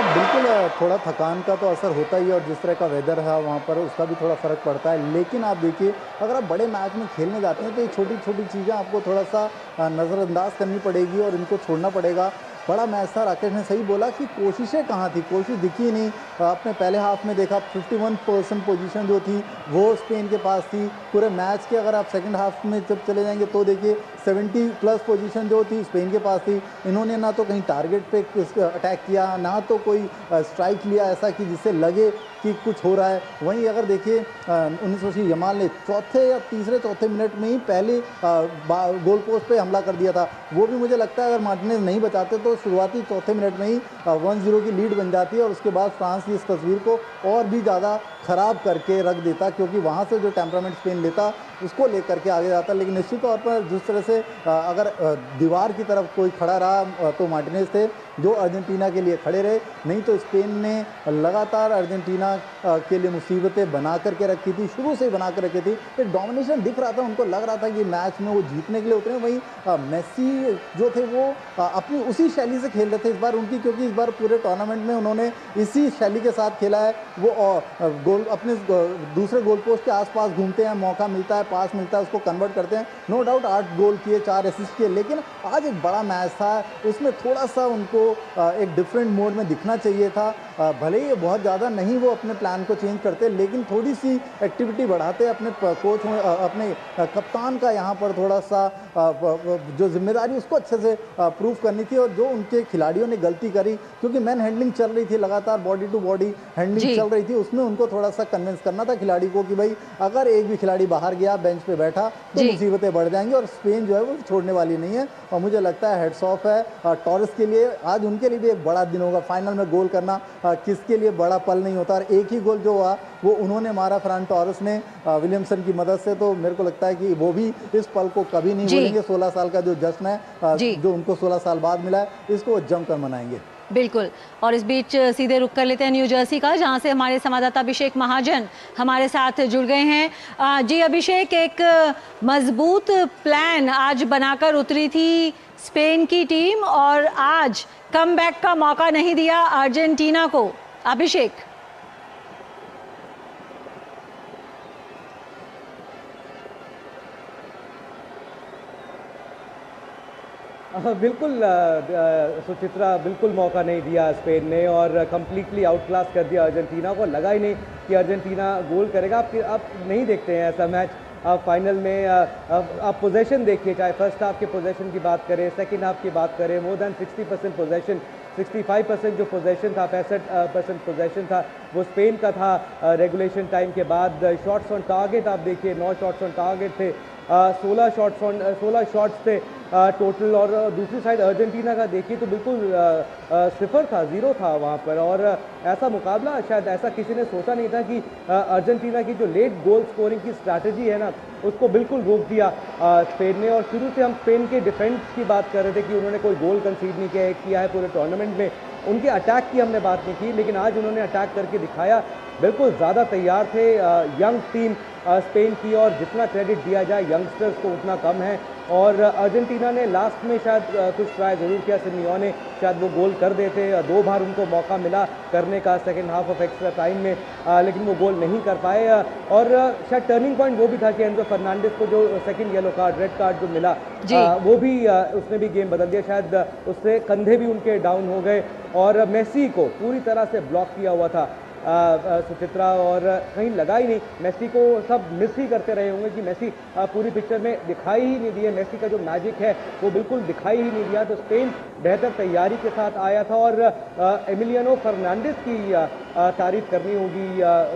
बिल्कुल, थोड़ा थकान का तो असर होता ही है और जिस तरह का वेदर है वहाँ पर उसका भी थोड़ा फ़र्क पड़ता है। लेकिन आप देखिए अगर आप बड़े मैच में खेलने जाते हैं तो ये छोटी छोटी चीज़ें आपको थोड़ा सा नज़रअंदाज करनी पड़ेगी और इनको छोड़ना पड़ेगा। बड़ा मैच था, राकेश ने सही बोला कि कोशिशें कहाँ थी, कोशिश दिखी नहीं। आपने पहले हाफ में देखा 51% पोजीशन जो थी वो स्पेन के पास थी पूरे मैच के। अगर आप सेकंड हाफ में जब चले जाएंगे तो देखिए 70+ पोजीशन जो थी स्पेन के पास थी। इन्होंने ना तो कहीं टारगेट पे अटैक किया, ना तो कोई स्ट्राइक लिया ऐसा कि जिससे लगे कि कुछ हो रहा है। वहीं अगर देखिए 1980 यमाल ने चौथे या तीसरे चौथे मिनट में ही पहले गोल पोस्ट पे हमला कर दिया था। वो भी मुझे लगता है अगर मार्टिनेज नहीं बचाते तो शुरुआती चौथे मिनट में ही 1-0 की लीड बन जाती है और उसके बाद फ्रांस की इस तस्वीर को और भी ज़्यादा ख़राब करके रख देता, क्योंकि वहाँ से जो टेम्परामेंट स्पेन लेता उसको लेकर के आगे जाता। लेकिन निश्चित तौर पर जिस तरह से अगर दीवार की तरफ कोई खड़ा रहा तो मार्टिनेज थे जो अर्जेंटीना के लिए खड़े रहे, नहीं तो स्पेन ने लगातार अर्जेंटीना के लिए मुसीबतें बना करके रखी थी, शुरू से ही बना कर रखी थी। एक डोमिनेशन दिख रहा था, उनको लग रहा था कि मैच में वो जीतने के लिए उतरे। वहीं मेसी जो थे वो अपनी उसी शैली से खेल रहे थे इस बार उनकी, क्योंकि इस बार पूरे टूर्नामेंट में उन्होंने इसी शैली के साथ खेला है। वो गोल अपने दूसरे गोल पोस्ट के आसपास घूमते हैं, मौका मिलता है, पास मिलता है, उसको कन्वर्ट करते हैं। नो डाउट 8 गोल किए, 4 असिस्ट किए, लेकिन आज एक बड़ा मैच था, उसमें थोड़ा सा उनको एक डिफरेंट मोड में दिखना चाहिए था। भले ही बहुत ज़्यादा नहीं वो अपने प्लान को चेंज करते, लेकिन थोड़ी सी एक्टिविटी बढ़ाते। अपने कोच अपने कप्तान का यहाँ पर थोड़ा सा जो जिम्मेदारी उसको अच्छे से प्रूफ करनी थी। और जो उनके खिलाड़ियों ने गलती करी, क्योंकि मैन हैंडलिंग चल रही थी, लगातार बॉडी टू बॉडी हैंडलिंग चल रही थी, उसमें उनको थोड़ा सा कन्विंस करना था खिलाड़ी को कि भाई अगर एक भी खिलाड़ी बाहर गया, बेंच पे बैठा तो मुसीबतें बढ़ जाएंगी और स्पेन जो है वो छोड़ने वाली नहीं है। और मुझे लगता है हेड्स ऑफ है टॉरेस के लिए, आज उनके लिए भी एक बड़ा दिन होगा। फाइनल में गोल करना किसके लिए बड़ा पल नहीं होता, और एक ही गोल जो हुआ वो उन्होंने मारा फरहान टॉरेस ने विलियमसन की मदद से। तो मेरे को लगता है कि वो भी इस पल को कभी नहीं भूलेंगे। 16 साल का जो जश्न है जो उनको 16 साल बाद मिला है, इसको जमकर मनाएंगे। बिल्कुल। और इस बीच सीधे रुक कर लेते हैं न्यू जर्सी का, जहां से हमारे संवाददाता अभिषेक महाजन हमारे साथ जुड़ गए हैं। जी अभिषेक, एक मजबूत प्लान आज बनाकर उतरी थी स्पेन की टीम और आज कमबैक का मौका नहीं दिया अर्जेंटीना को। अभिषेक। बिल्कुल सुचित्रा, बिल्कुल मौका नहीं दिया स्पेन ने और कंप्लीटली आउट क्लास कर दिया अर्जेंटीना को। लगा ही नहीं कि अर्जेंटीना गोल करेगा। आप नहीं देखते हैं ऐसा मैच। आप फाइनल में आप पोजेशन देखिए, चाहे फर्स्ट हाफ के पोजेशन की बात करें, सेकंड हाफ की बात करें, मोर देन 60% पोजेशन, 65% जो पोजेशन था, 65% पोजेशन था वो स्पेन का था रेगुलेशन टाइम के बाद। शॉट्स ऑन टारगेट आप देखिए, 9 शॉट्स ऑन टारगेट थे, 16 शॉट्स थे टोटल। और दूसरी साइड अर्जेंटीना का देखिए तो बिल्कुल सिफर था, ज़ीरो था वहाँ पर। और ऐसा मुकाबला शायद ऐसा किसी ने सोचा नहीं था कि अर्जेंटीना की जो लेट गोल स्कोरिंग की स्ट्रैटेजी है ना, उसको बिल्कुल रोक दिया स्पेन ने। और शुरू से हम स्पेन के डिफेंस की बात कर रहे थे कि उन्होंने कोई गोल कंसीड नहीं किया है पूरे टूर्नामेंट में। उनके अटैक की हमने बात नहीं की, लेकिन आज उन्होंने अटैक करके दिखाया। बिल्कुल ज़्यादा तैयार थे यंग टीम स्पेन की, और जितना क्रेडिट दिया जाए यंगस्टर्स को उतना कम है। और अर्जेंटीना ने लास्ट में शायद कुछ ट्राई ज़रूर किया, सिमियोने शायद वो गोल कर देते। 2 बार उनको मौका मिला करने का second half of extra time में, लेकिन वो गोल नहीं कर पाए। और शायद टर्निंग पॉइंट वो भी था कि एंजो फर्नांडिस को जो second yellow card, red card जो मिला, वो भी उसने भी गेम बदल दिया। शायद उससे कंधे भी उनके डाउन हो गए और मेसी को पूरी तरह से ब्लॉक किया हुआ था सुचित्रा, और कहीं लगा ही नहीं। मेसी को सब मिस ही करते रहे होंगे कि मेसी पूरी पिक्चर में दिखाई ही नहीं दिए। मेसी का जो मैजिक है वो बिल्कुल दिखाई ही नहीं दिया। तो स्पेन बेहतर तैयारी के साथ आया था। और एमिलियानो फर्नांडिस की तारीफ करनी होगी,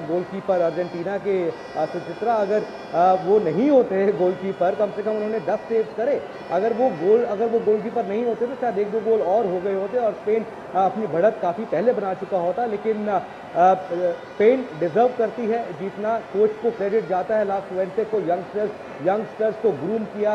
गोलकीपर अर्जेंटीना के सुचित्रा। अगर वो नहीं होते गोलकीपर, कम से कम उन्होंने 10 सेव करे। अगर वो गोलकीपर नहीं होते तो शायद 1-2 गोल और हो गए होते और स्पेन अपनी बढ़त काफ़ी पहले बना चुका होता। लेकिन स्पेन डिजर्व करती है जीतना। कोच को क्रेडिट जाता है लास्ट वेडनेसडे को। यंगस्टर्स को ग्रूम किया,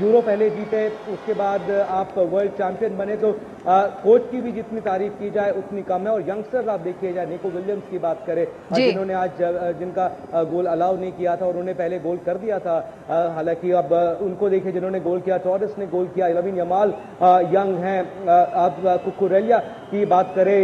यूरो पहले जीते, उसके बाद आप वर्ल्ड चैंपियन बने। तो कोच की भी जितनी तारीफ की जाए उतनी कम है। और यंगस्टर्स आप देखिए, जाए निको विलियम्स की बात करें, जिन्होंने आज जिनका गोल अलाउ नहीं किया था, उन्होंने पहले गोल कर दिया था। हालांकि अब उनको देखिए जिन्होंने गोल किया, टॉरेस ने गोल किया, लमीन यमाल यंग हैं, आप कुकुरेलिया की बात करें,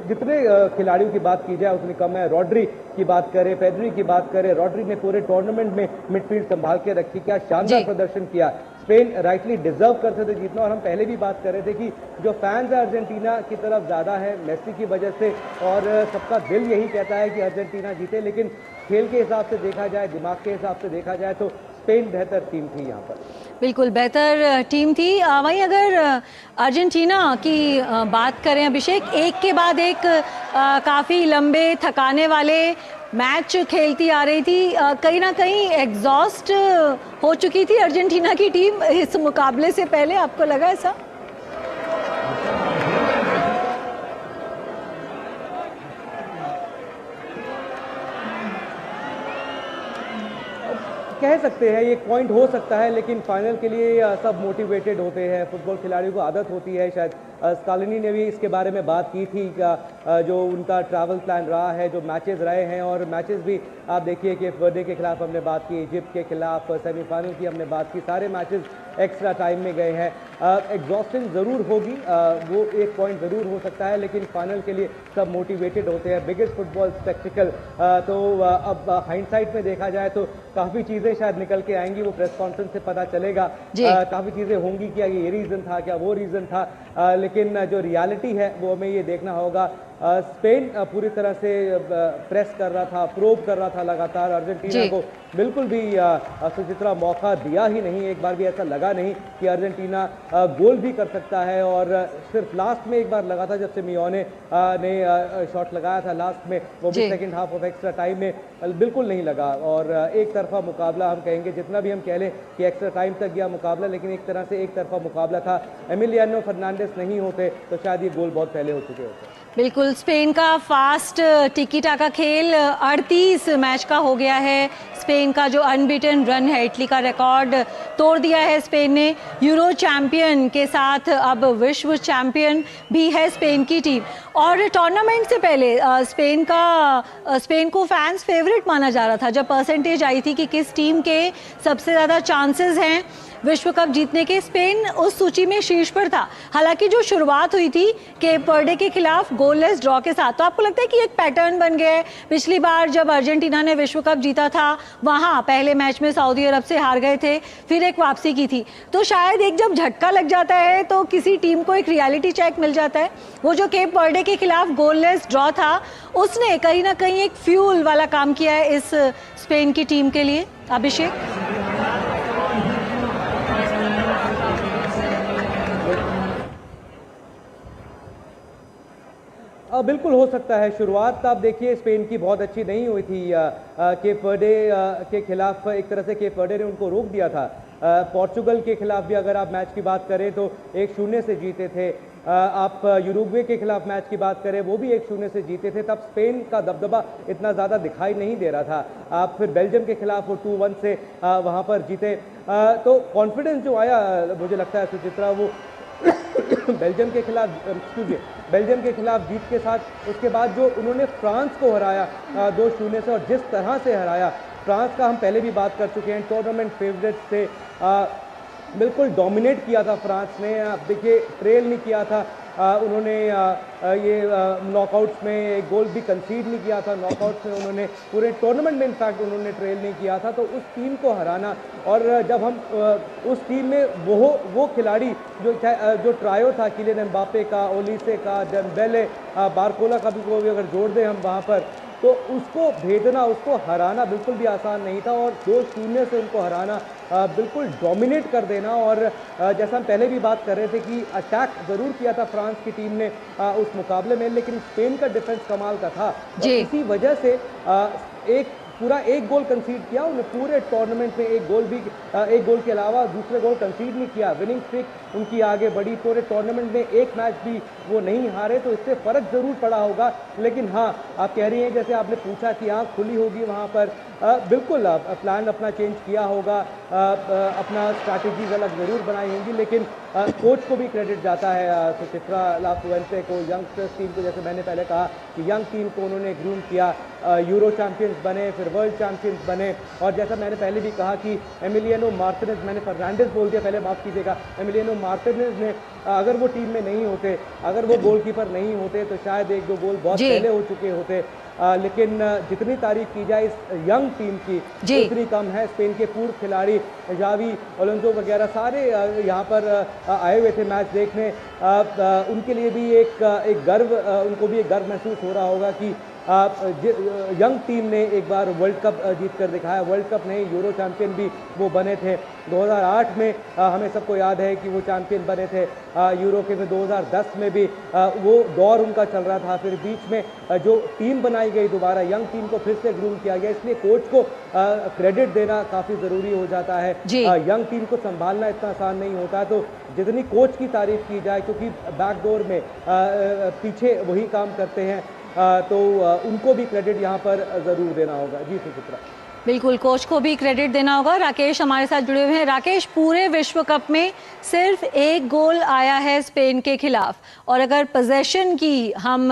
जितने खिलाड़ियों की बात की जाए उतनी कम है। रॉड्री की बात करें, पेड्री की बात करें, रॉड्री ने पूरे टूर्नामेंट में मिडफील्ड संभाल के रखी, क्या शानदार प्रदर्शन किया। स्पेन राइटली डिजर्व करते थे जीतना। और हम पहले भी बात कर रहे थे कि जो फैंस है अर्जेंटीना की तरफ ज़्यादा है मेसी की वजह से, और सबका दिल यही कहता है कि अर्जेंटीना जीते। लेकिन खेल के हिसाब से देखा जाए, दिमाग के हिसाब से देखा जाए तो स्पेन बेहतर टीम थी यहाँ पर। बिल्कुल बेहतर टीम थी। वहीं अगर अर्जेंटीना की बात करें अभिषेक, एक के बाद एक काफ़ी लंबे थकाने वाले मैच खेलती आ रही थी। कहीं ना कहीं एग्जॉस्ट हो चुकी थी अर्जेंटीना की टीम इस मुकाबले से पहले, आपको लगा ऐसा? कह सकते हैं ये पॉइंट हो सकता है, लेकिन फाइनल के लिए सब मोटिवेटेड होते हैं। फुटबॉल खिलाड़ियों को आदत होती है। शायद स्कालिनी ने भी इसके बारे में बात की थी, जो उनका ट्रैवल प्लान रहा है, जो मैचेस रहे हैं। और मैचेस भी आप देखिए कि वर्डे के खिलाफ हमने बात की, इजिप्ट के खिलाफ सेमीफाइनल की हमने बात की, सारे मैचेस एक्स्ट्रा टाइम में गए हैं। एग्जॉस्टिंग ज़रूर होगी, वो एक पॉइंट ज़रूर हो सकता है, लेकिन फाइनल के लिए सब मोटिवेटेड होते हैं। Biggest football spectacled. तो अब हाइंडसाइट में देखा जाए तो काफ़ी चीज़ें शायद निकल के आएंगी, वो प्रेस कॉन्फ्रेंस से पता चलेगा। काफ़ी चीज़ें होंगी, क्या ये रीज़न था, क्या वो रीज़न था, लेकिन जो रियलिटी है वो हमें ये देखना होगा। स्पेन पूरी तरह से प्रेस कर रहा था, प्रोब कर रहा था लगातार। अर्जेंटीना को बिल्कुल भी सुचित्रा मौका दिया ही नहीं। एक बार भी ऐसा लगा नहीं कि अर्जेंटीना गोल भी कर सकता है। और सिर्फ लास्ट में एक बार लगा था जब सिमियोने ने शॉट लगाया था लास्ट में, वो भी second half of extra time में, बिल्कुल नहीं लगा। और एक तरफा मुकाबला हम कहेंगे, जितना भी हम कह लें कि एक्स्ट्रा टाइम तक गया मुकाबला, लेकिन एक तरह से एक तरफा मुकाबला था। एमिलियानो फर्नांडिस नहीं होते तो शायद ये गोल बहुत पहले हो चुके होते। बिल्कुल, स्पेन का फास्ट टिकी टाका खेल 38 मैच का हो गया है। स्पेन का जो अनबीटन रन है, इटली का रिकॉर्ड तोड़ दिया है स्पेन ने। यूरो चैंपियन के साथ अब विश्व चैंपियन भी है स्पेन की टीम। और टूर्नामेंट से पहले स्पेन को फैंस फेवरेट माना जा रहा था। जब परसेंटेज आई थी कि किस टीम के सबसे ज़्यादा चांसेस हैं विश्व कप जीतने के, स्पेन उस सूची में शीर्ष पर था। हालांकि जो शुरुआत हुई थी केप वर्डे के खिलाफ गोललेस ड्रॉ के साथ, तो आपको लगता है कि एक पैटर्न बन गया है? पिछली बार जब अर्जेंटीना ने विश्व कप जीता था वहाँ पहले मैच में सऊदी अरब से हार गए थे, फिर एक वापसी की थी। तो शायद एक जब झटका लग जाता है तो किसी टीम को एक रियलिटी चेक मिल जाता है। वो जो केप वर्डे के खिलाफ गोललेस ड्रॉ था, उसने कहीं ना कहीं एक फ्यूल वाला काम किया है इस स्पेन की टीम के लिए। अभिषेक, बिल्कुल हो सकता है। शुरुआत आप देखिए स्पेन की बहुत अच्छी नहीं हुई थी केप वर्डे के खिलाफ। एक तरह से केप वर्डे ने उनको रोक दिया था। पोर्चुगल के खिलाफ भी अगर आप मैच की बात करें तो 1-0 से जीते थे। आप यूरुग्वे के खिलाफ मैच की बात करें, वो भी 1-0 से जीते थे। तब स्पेन का दबदबा इतना ज़्यादा दिखाई नहीं दे रहा था। आप फिर बेल्जियम के खिलाफ वो 2-1 से वहाँ पर जीते। तो कॉन्फिडेंस जो आया, मुझे लगता है सुचित्रा, वो बेल्जियम के खिलाफ जीत के साथ, उसके बाद जो उन्होंने फ्रांस को हराया 2-0 से, और जिस तरह से हराया फ्रांस का, हम पहले भी बात कर चुके हैं, टूर्नामेंट फेवरेट से बिल्कुल डोमिनेट किया था फ्रांस ने। आप देखिए ट्रेल नहीं किया था उन्होंने, ये नॉकआउट्स में एक गोल भी कंसीड नहीं किया था। नॉकआउट्स में उन्होंने पूरे टूर्नामेंट में इनफैक्ट उन्होंने ट्रेल नहीं किया था। तो उस टीम को हराना, और जब हम उस टीम में वो खिलाड़ी जो ट्रायो था, किलियन एम्बापे का, ओलिसे का, डेम्बेले, बारकोला का भी को भी अगर जोड़ दें हम वहाँ पर, तो उसको भेजना, उसको हराना बिल्कुल भी आसान नहीं था। और 2-0 से उनको हराना, बिल्कुल डोमिनेट कर देना। और जैसा हम पहले भी बात कर रहे थे कि अटैक ज़रूर किया था फ्रांस की टीम ने उस मुकाबले में, लेकिन स्पेन का डिफेंस कमाल का था। और इसी वजह से एक गोल कंसीड किया उन्हें पूरे टूर्नामेंट में। एक गोल के अलावा दूसरे गोल कंसीड नहीं किया। विनिंग स्ट्रिक उनकी आगे बढ़ी। पूरे टूर्नामेंट में एक मैच भी वो नहीं हारे, तो इससे फ़र्क ज़रूर पड़ा होगा। लेकिन हाँ, आप कह रही हैं, जैसे आपने पूछा कि आँख खुली होगी वहाँ पर, बिल्कुल प्लान अपना चेंज किया होगा, अपना स्ट्रैटेजीज अलग ज़रूर बनाई होंगी। लेकिन कोच को भी क्रेडिट जाता है, सुचित्रा ला फुएंटे को, यंगस्टर्स टीम को। जैसे मैंने पहले कहा कि यंग टीम को उन्होंने ग्रूम किया, यूरो चैंपियंस बने, फिर वर्ल्ड चैंपियंस बने। और जैसा मैंने पहले भी कहा कि एमिलियानो मार्टिनेज, मैंने फर्नांडिस बोल दिया पहले, माफ़ कीजिएगा, एमिलियानो मार्टिनेज ने अगर वो टीम में नहीं होते, अगर वो गोलकीपर नहीं होते, तो शायद 1-2 गोल बहुत पहले हो चुके होते। लेकिन जितनी तारीफ की जाए इस यंग टीम की उतनी कम है। स्पेन के पूर्व खिलाड़ी जावी, ओलोंजो वगैरह सारे यहाँ पर आए हुए थे मैच देखने। उनके लिए भी एक गर्व, उनको भी एक गर्व महसूस हो रहा होगा कि यंग टीम ने एक बार वर्ल्ड कप जीत कर दिखाया। वर्ल्ड कप नहीं, यूरो चैंपियन भी वो बने थे 2008 में। हमें सबको याद है कि वो चैंपियन बने थे यूरो के। में 2010 में भी वो दौर उनका चल रहा था। फिर बीच में जो टीम बनाई गई दोबारा, यंग टीम को फिर से ग्रूम किया गया। इसलिए कोच को क्रेडिट देना काफ़ी ज़रूरी हो जाता है। यंग टीम को संभालना इतना आसान नहीं होता। तो जितनी कोच की तारीफ की जाए, क्योंकि बैकडोर में पीछे वही काम करते हैं, तो उनको भी क्रेडिट यहाँ पर ज़रूर देना होगा। जी सुचित्रा, बिल्कुल, कोच को भी क्रेडिट देना होगा। राकेश हमारे साथ जुड़े हुए हैं। राकेश, पूरे विश्व कप में सिर्फ एक गोल आया है स्पेन के खिलाफ, और अगर पोजेशन की हम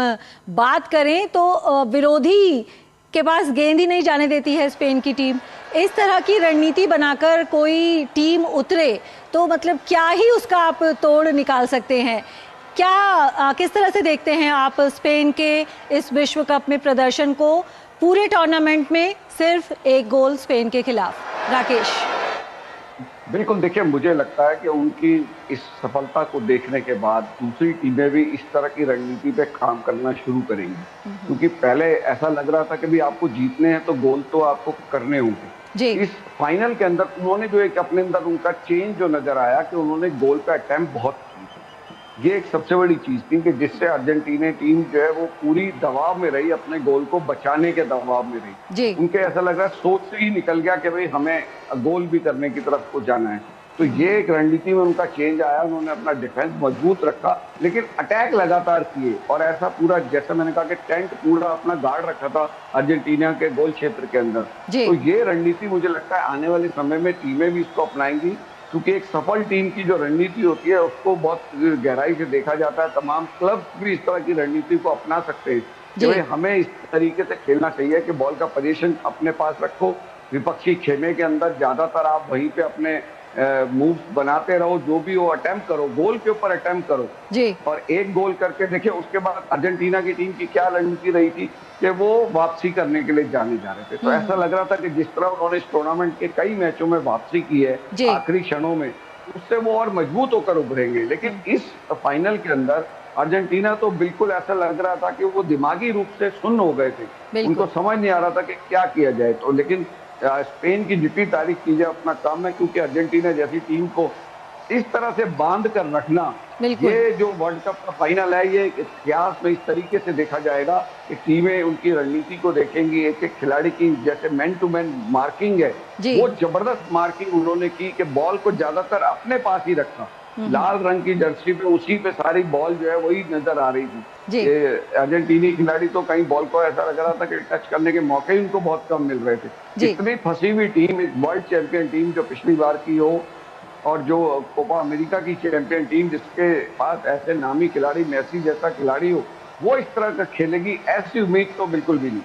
बात करें तो विरोधी के पास गेंद ही नहीं जाने देती है स्पेन की टीम। इस तरह की रणनीति बनाकर कोई टीम उतरे तो मतलब क्या ही उसका आप तोड़ निकाल सकते हैं। किस तरह से देखते हैं आप स्पेन के इस विश्व कप में प्रदर्शन को, पूरे टूर्नामेंट में सिर्फ एक गोल स्पेन के खिलाफ? राकेश, बिल्कुल, देखिए मुझे लगता है कि उनकी इस सफलता को देखने के बाद दूसरी टीमें भी इस तरह की रणनीति पे काम करना शुरू करेंगी। क्योंकि पहले ऐसा लग रहा था कि भाई आपको जीतने हैं तो गोल तो आपको करने होंगे। इस फाइनल के अंदर उन्होंने जो एक अपने अंदर उनका चेंज जो नजर आया कि उन्होंने गोल पे अटेम्प्ट बहुत की। ये एक सबसे बड़ी चीज थी कि जिससे अर्जेंटीना टीम जो है वो पूरी दबाव में रही, अपने गोल को बचाने के दबाव में रही। उनके ऐसा लग रहा है सोच से ही निकल गया कि भाई हमें गोल भी करने की तरफ को जाना है। तो ये एक रणनीति में उनका चेंज आया। उन्होंने अपना डिफेंस मजबूत रखा, लेकिन अटैक लगातार किए। और ऐसा पूरा, जैसा मैंने कहा कि टेंट पूरा अपना गार्ड रखा था अर्जेंटीना के गोल क्षेत्र के अंदर। तो ये रणनीति मुझे लगता है आने वाले समय में टीमें भी इसको अपनाएंगी, क्योंकि एक सफल टीम की जो रणनीति होती है उसको बहुत गहराई से देखा जाता है। तमाम क्लब भी इस तरह की रणनीति को अपना सकते हैं कि भाई हमें इस तरीके से खेलना चाहिए कि बॉल का पोजीशन अपने पास रखो, विपक्षी खेमे के अंदर ज्यादातर आप वहीं पे अपने मूव्स बनाते रहो, जो भी हो अटेम्प्ट करो, गोल के ऊपर अटेम्प्ट करो जी और एक गोल करके देखिए। उसके बाद अर्जेंटीना की टीम की क्या रणनीति रही थी कि वो वापसी करने के लिए जाने जा रहे थे। तो ऐसा लग रहा था कि जिस तरह उन्होंने इस टूर्नामेंट के कई मैचों में वापसी की है जी। आखिरी क्षणों में, उससे वो और मजबूत होकर उभरेंगे। लेकिन इस फाइनल के अंदर अर्जेंटीना तो बिल्कुल ऐसा लग रहा था कि वो दिमागी रूप से सुन्न हो गए थे, बिल्कुल। उनको समझ नहीं आ रहा था कि क्या किया जाए। तो लेकिन स्पेन की जितनी तारीफ की जाए अपना काम है, क्योंकि अर्जेंटीना जैसी टीम को इस तरह से बांध कर रखना, बिल्कुल। ये जो वर्ल्ड कप का फाइनल है, ये इतिहास में इस तरीके से देखा जाएगा कि टीमें उनकी रणनीति को देखेंगी, एक एक खिलाड़ी की जैसे मैन टू मैन मार्किंग है, जी। वो जबरदस्त मार्किंग उन्होंने की कि बॉल को ज्यादातर अपने पास ही रखा। लाल रंग की जर्सी पे उसी पे सारी बॉल जो है वही नजर आ रही थी। जी। ये अर्जेंटीनी खिलाड़ी तो कहीं बॉल को ऐसा लग रहा था कि टच करने के मौके ही उनको बहुत कम मिल रहे थे। जी। इतनी फंसी हुई टीम, एक वर्ल्ड चैंपियन टीम जो पिछली बार की हो और जो कोपा अमेरिका की चैंपियन टीम जिसके पास ऐसे नामी खिलाड़ी मेसी जैसा खिलाड़ी हो, वो इस तरह का खेलेगी, ऐसी उम्मीद तो बिल्कुल भी नहीं।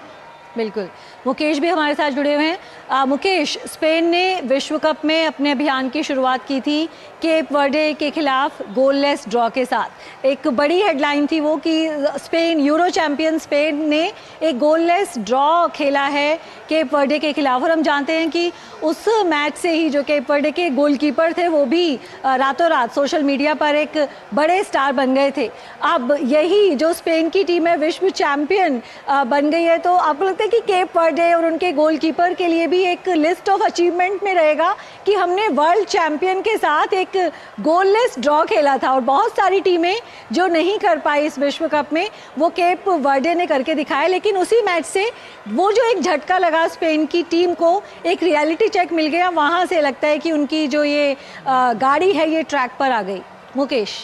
बिल्कुल। मुकेश भी हमारे साथ जुड़े हुए हैं। मुकेश, स्पेन ने विश्व कप में अपने अभियान की शुरुआत की थी केप वर्डे के खिलाफ गोललेस ड्रॉ के साथ। एक बड़ी हेडलाइन थी वो कि स्पेन, यूरो चैंपियन स्पेन ने एक गोललेस ड्रॉ खेला है केप वर्डे के खिलाफ। और हम जानते हैं कि उस मैच से ही जो केप वर्डे के गोलकीपर थे वो भी रातों रात सोशल मीडिया पर एक बड़े स्टार बन गए थे। अब यही जो स्पेन की टीम है विश्व चैंपियन बन गई है, तो आपको लगता है कि केप वर्डे और उनके गोलकीपर के लिए भी एक लिस्ट ऑफ अचीवमेंट में रहेगा कि हमने वर्ल्ड चैंपियन के साथ एक गोललेस ड्रॉ खेला था? और बहुत सारी टीमें जो नहीं कर पाई इस विश्व कप में, वो केप वर्डे ने करके दिखाया। लेकिन उसी मैच से वो जो एक झटका लगा स्पेन की टीम को, एक रियलिटी चेक मिल गया, वहां से लगता है कि उनकी जो ये गाड़ी है ये ट्रैक पर आ गई। मुकेश।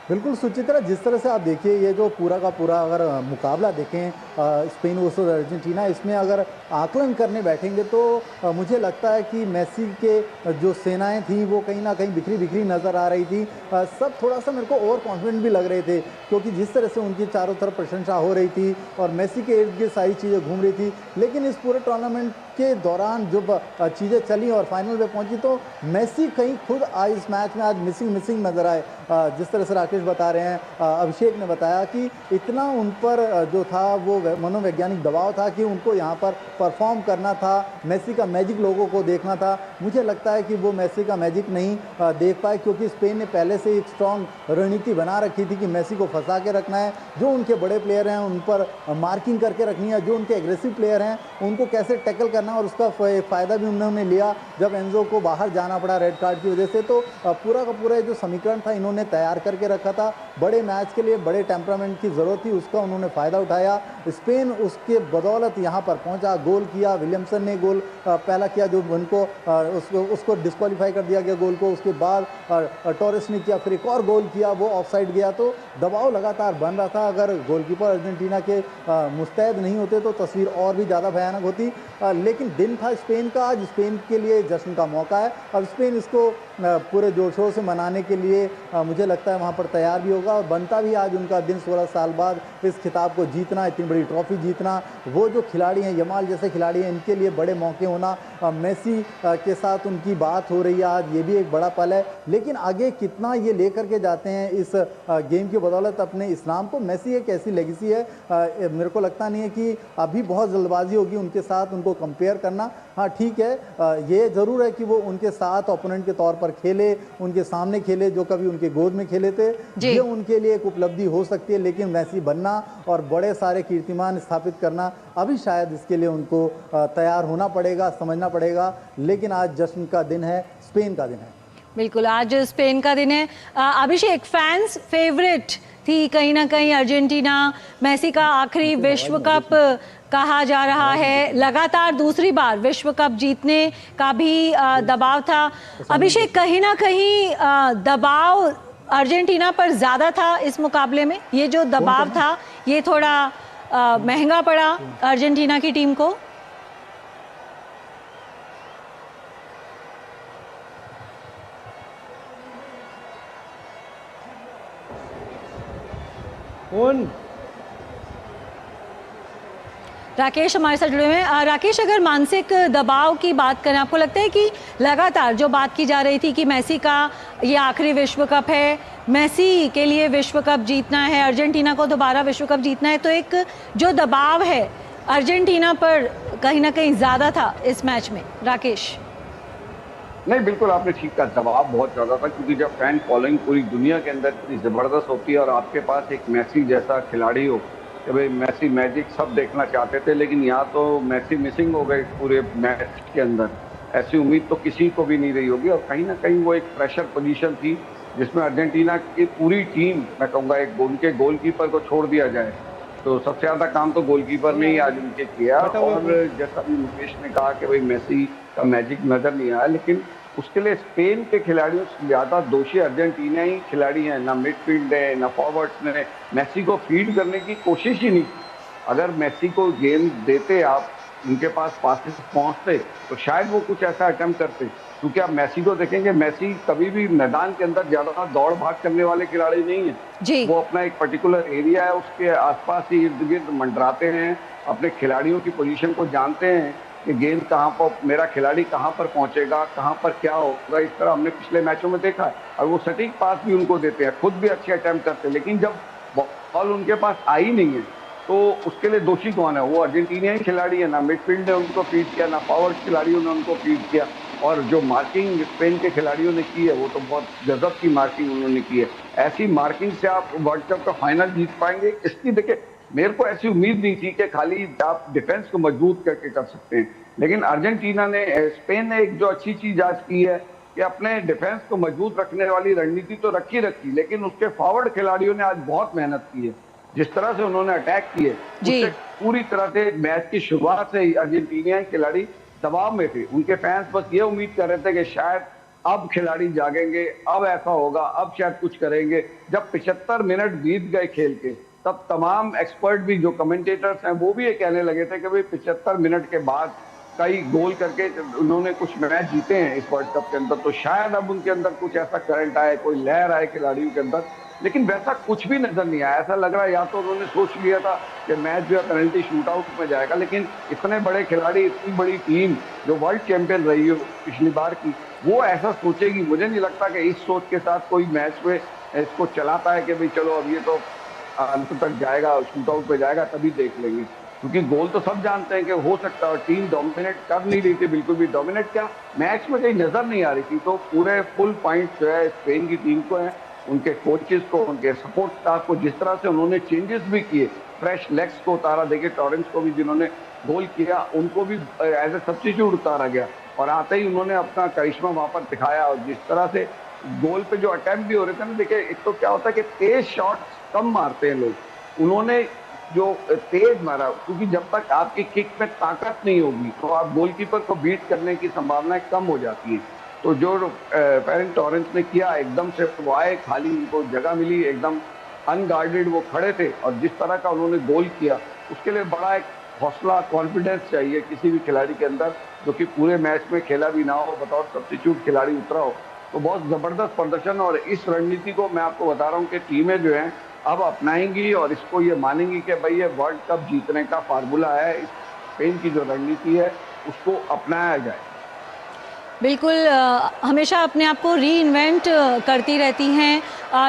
बिल्कुल सुचित्रा, जिस तरह से आप देखिए ये जो पूरा का पूरा अगर मुकाबला देखें स्पेन वर्सेस अर्जेंटीना, इसमें अगर आकलन करने बैठेंगे तो मुझे लगता है कि मेसी के जो सेनाएं थी वो कहीं ना कहीं बिखरी बिखरी नज़र आ रही थी। सब थोड़ा सा मेरे को ओवर कॉन्फिडेंट भी लग रहे थे, क्योंकि जिस तरह से उनकी चारों तरफ प्रशंसा हो रही थी और मेसी के इर्द गिर्द सारी चीज़ें घूम रही थी। लेकिन इस पूरे टूर्नामेंट के दौरान जब चीज़ें चली और फाइनल में पहुंची तो मेसी कहीं खुद आज इस मैच में आज मिसिंग नज़र आए। जिस तरह से राकेश बता रहे हैं, अभिषेक ने बताया कि इतना उन पर जो था वो मनोवैज्ञानिक दबाव था कि उनको यहाँ पर परफॉर्म करना था, मेसी का मैजिक लोगों को देखना था। मुझे लगता है कि वो मेसी का मैजिक नहीं देख पाए, क्योंकि स्पेन ने पहले से एक स्ट्रॉन्ग रणनीति बना रखी थी कि मेसी को फंसा के रखना है, जो उनके बड़े प्लेयर हैं उन पर मार्किंग करके रखनी है, जो उनके एग्रेसिव प्लेयर हैं उनको कैसे टैकल करना, और उसका फ़ायदा भी उन्होंने लिया जब एंजो को बाहर जाना पड़ा रेड कार्ड की वजह से। तो पूरा का पूरा जो समीकरण था इन्होंने तैयार करके रखा था। बड़े मैच के लिए बड़े टेम्परामेंट की ज़रूरत थी, उसका उन्होंने फ़ायदा उठाया। स्पेन उसके बदौलत यहाँ पर पहुँचा, गोल किया, विलियमसन ने गोल पहला किया जो उनको उसको डिस्क्वालीफाई कर दिया गया गोल को। उसके बाद टोरेस ने किया, फिर एक और गोल किया, वो ऑफसाइड गया। तो दबाव लगातार बन रहा था। अगर गोलकीपर अर्जेंटीना के मुस्तैद नहीं होते तो तस्वीर और भी ज़्यादा भयानक होती। लेकिन दिन था स्पेन का, आज स्पेन के लिए जश्न का मौका है। अब स्पेन इसको पूरे जोर शोर से मनाने के लिए मुझे लगता है वहाँ पर तैयार भी होगा, और बनता भी आज उनका दिन 16 साल बाद इस खिताब को जीतना, इतनी बड़ी ट्रॉफी जीतना। वो जो खिलाड़ी हैं, यमाल जैसे खिलाड़ी हैं, इनके लिए बड़े मौके होना, मेसी के साथ उनकी बात हो रही है आज, ये भी एक बड़ा पल है। लेकिन आगे कितना ये लेकर के जाते हैं इस गेम की बदौलत अपने इस नाम को। मेसी एक ऐसी लेगेसी है, मेरे को लगता नहीं है कि अभी बहुत जल्दबाजी होगी उनके साथ उनको कंपेयर करना। हाँ ठीक है, ये ज़रूर है कि वो उनके साथ ओपोनेंट के तौर पर खेले, उनके सामने खेले, जो कभी उनके गोद में खेले थे, ये उनके लिए एक उपलब्धि हो सकती है। लेकिन मेसी बनना और बड़े सारे कीर्तिमान स्थापित करना अभी शायद इसके लिए उनको तैयार होना पड़ेगा, समझना पड़ेगा। लेकिन आज जश्न का दिन है, स्पेन का दिन है। बिल्कुल, आज स्पेन का दिन है। अभिषेक, फैंस फेवरेट थी कहीं ना कहीं अर्जेंटीना, मेसी का आखिरी विश्व कप कहा जा रहा है, लगातार दूसरी बार विश्व कप जीतने का भी दबाव था। अभिषेक, कहीं ना कहीं दबाव अर्जेंटीना पर ज़्यादा था इस मुकाबले में? ये जो दबाव था ये थोड़ा महंगा पड़ा अर्जेंटीना की टीम को? राकेश हमारे साथ जुड़े हुए हैं। राकेश, अगर मानसिक दबाव की बात करें, आपको लगता है कि लगातार जो बात की जा रही थी कि मेसी का ये आखिरी विश्व कप है, मेसी के लिए विश्व कप जीतना है, अर्जेंटीना को दोबारा विश्व कप जीतना है, तो एक जो दबाव है अर्जेंटीना पर कहीं ना कहीं ज़्यादा था इस मैच में? राकेश नहीं, बिल्कुल आपने ठीक कहा, दबाव बहुत ज़्यादा था क्योंकि जब फैन फॉलोइंग पूरी दुनिया के अंदर इतनी ज़बरदस्त होती है और आपके पास एक मेसी जैसा खिलाड़ी हो कि भाई मेसी मैजिक सब देखना चाहते थे, लेकिन यहाँ तो मेसी मिसिंग हो गए पूरे मैच के अंदर। ऐसी उम्मीद तो किसी को भी नहीं रही होगी और कहीं ना कहीं वो एक प्रेशर पोजीशन थी जिसमें अर्जेंटीना की पूरी टीम, मैं कहूँगा एक उनके गोलकीपर को छोड़ दिया जाए तो सबसे ज़्यादा काम तो गोलकीपर ने ही आज उनके किया। और जैसा भी मुकेश ने कहा कि भाई मेसी का मैजिक नज़र नहीं आया, लेकिन उसके लिए स्पेन के खिलाड़ियों से ज़्यादा दोषी अर्जेंटीना ही खिलाड़ी हैं। ना मिडफील्ड है ना फॉरवर्ड्स ने मेसी को फीड करने की कोशिश ही नहीं की। अगर मेसी को गेंद देते आप, उनके पास पासेस पहुंचते तो शायद वो कुछ ऐसा अटेम्प्ट करते, क्योंकि आप मेसी को देखेंगे, मेसी कभी भी मैदान के अंदर ज़्यादा दौड़ भाग करने वाले खिलाड़ी नहीं है। वो अपना एक पर्टिकुलर एरिया है, उसके आसपास ही इर्द गिर्द मंडराते हैं, अपने खिलाड़ियों की पोजीशन को जानते हैं कि गेंद कहाँ पर, मेरा खिलाड़ी कहाँ पर पहुंचेगा, कहाँ पर क्या होगा। इस तरह हमने पिछले मैचों में देखा है और वो सटीक पास भी उनको देते हैं, खुद भी अच्छे अटेम्प्ट करते हैं, लेकिन जब बॉल उनके पास आई नहीं है तो उसके लिए दोषी कौन है? वो अर्जेंटीनियाई खिलाड़ी है। ना मिडफील्ड ने उनको फीड किया, ना फॉरवर्ड खिलाड़ियों ने उनको फीड किया, और जो मार्किंग स्पेन के खिलाड़ियों ने की है वो तो बहुत गजब की मार्किंग उन्होंने की है। ऐसी मार्किंग से आप वर्ल्ड कप का फाइनल जीत पाएंगे, इसकी देखिए मेरे को ऐसी उम्मीद नहीं थी कि खाली आप डिफेंस को मजबूत करके कर सकते हैं, लेकिन अर्जेंटीना ने, स्पेन ने एक जो अच्छी चीज आज की है कि अपने डिफेंस को मजबूत रखने वाली रणनीति तो रखी, लेकिन उसके फॉरवर्ड खिलाड़ियों ने आज बहुत मेहनत की है। जिस तरह से उन्होंने अटैक किए, उससे पूरी तरह से मैच की शुरुआत से ही अर्जेंटीनियाई खिलाड़ी दबाव में थे। उनके फैंस बस ये उम्मीद कर रहे थे कि शायद अब खिलाड़ी जागेंगे, अब ऐसा होगा, अब शायद कुछ करेंगे। जब 75 मिनट बीत गए खेल के, तब तमाम एक्सपर्ट भी, जो कमेंटेटर्स हैं, वो भी ये कहने लगे थे कि भाई 75 मिनट के बाद कई गोल करके उन्होंने कुछ मैच जीते हैं इस वर्ल्ड कप के अंदर, तो शायद अब उनके अंदर कुछ ऐसा करंट आए, कोई लहर आए खिलाड़ियों के अंदर, लेकिन वैसा कुछ भी नजर नहीं आया। ऐसा लग रहा है या तो उन्होंने सोच लिया था कि मैच जो है पेनल्टी शूटआउट में जाएगा, लेकिन इतने बड़े खिलाड़ी, इतनी बड़ी टीम जो वर्ल्ड चैंपियन रही हो पिछली बार की, वो ऐसा सोचेगी? मुझे नहीं लगता कि इस सोच के साथ कोई मैच में इसको चलाता है कि भाई चलो अब ये तो अंत तक जाएगा, शूटआउट पे जाएगा, तभी देख लेंगे, क्योंकि गोल तो सब जानते हैं कि हो सकता है। टीम डोमिनेट कर नहीं रही थी, बिल्कुल भी डोमिनेट क्या, मैच में कहीं नजर नहीं आ रही थी। तो पूरे फुल पॉइंट जो है स्पेन की टीम को है, उनके कोचेस को, उनके सपोर्ट स्टाफ को, जिस तरह से उन्होंने चेंजेस भी किए, फ्रेश लेग्स को उतारा। देखिए टॉरेंस को भी जिन्होंने गोल किया, उनको भी एज ए सब्स्टिट्यूट उतारा गया और आते ही उन्होंने अपना करिश्मा वहां पर दिखाया। और जिस तरह से गोल पे जो अटेम्प्ट भी हो रहे थे ना, देखिए एक तो क्या होता है कि तेज शॉट्स कम मारते हैं लोग, उन्होंने जो तेज मारा, क्योंकि जब तक आपकी किक में ताकत नहीं होगी तो आप गोलकीपर को बीट करने की संभावनाएं कम हो जाती हैं। तो जो फेरन टोरेंस ने किया, एकदम से वो आए, खाली उनको जगह मिली, एकदम अनगार्डेड वो खड़े थे, और जिस तरह का उन्होंने गोल किया, उसके लिए बड़ा एक हौसला, कॉन्फिडेंस चाहिए किसी भी खिलाड़ी के अंदर, जो कि पूरे मैच में खेला भी ना हो, बतौर सब्स्टिट्यूट खिलाड़ी उतरा हो। तो बहुत ज़बरदस्त प्रदर्शन, और इस रणनीति को मैं आपको बता रहा हूँ कि टीमें जो हैं अब अपनाएंगी और इसको ये मानेंगी कि भाई ये वर्ल्ड कप जीतने का फार्मूला है, स्पेन की जो रणनीति है उसको अपनाया जाए। बिल्कुल, हमेशा अपने आप को री इन्वेंट करती रहती हैं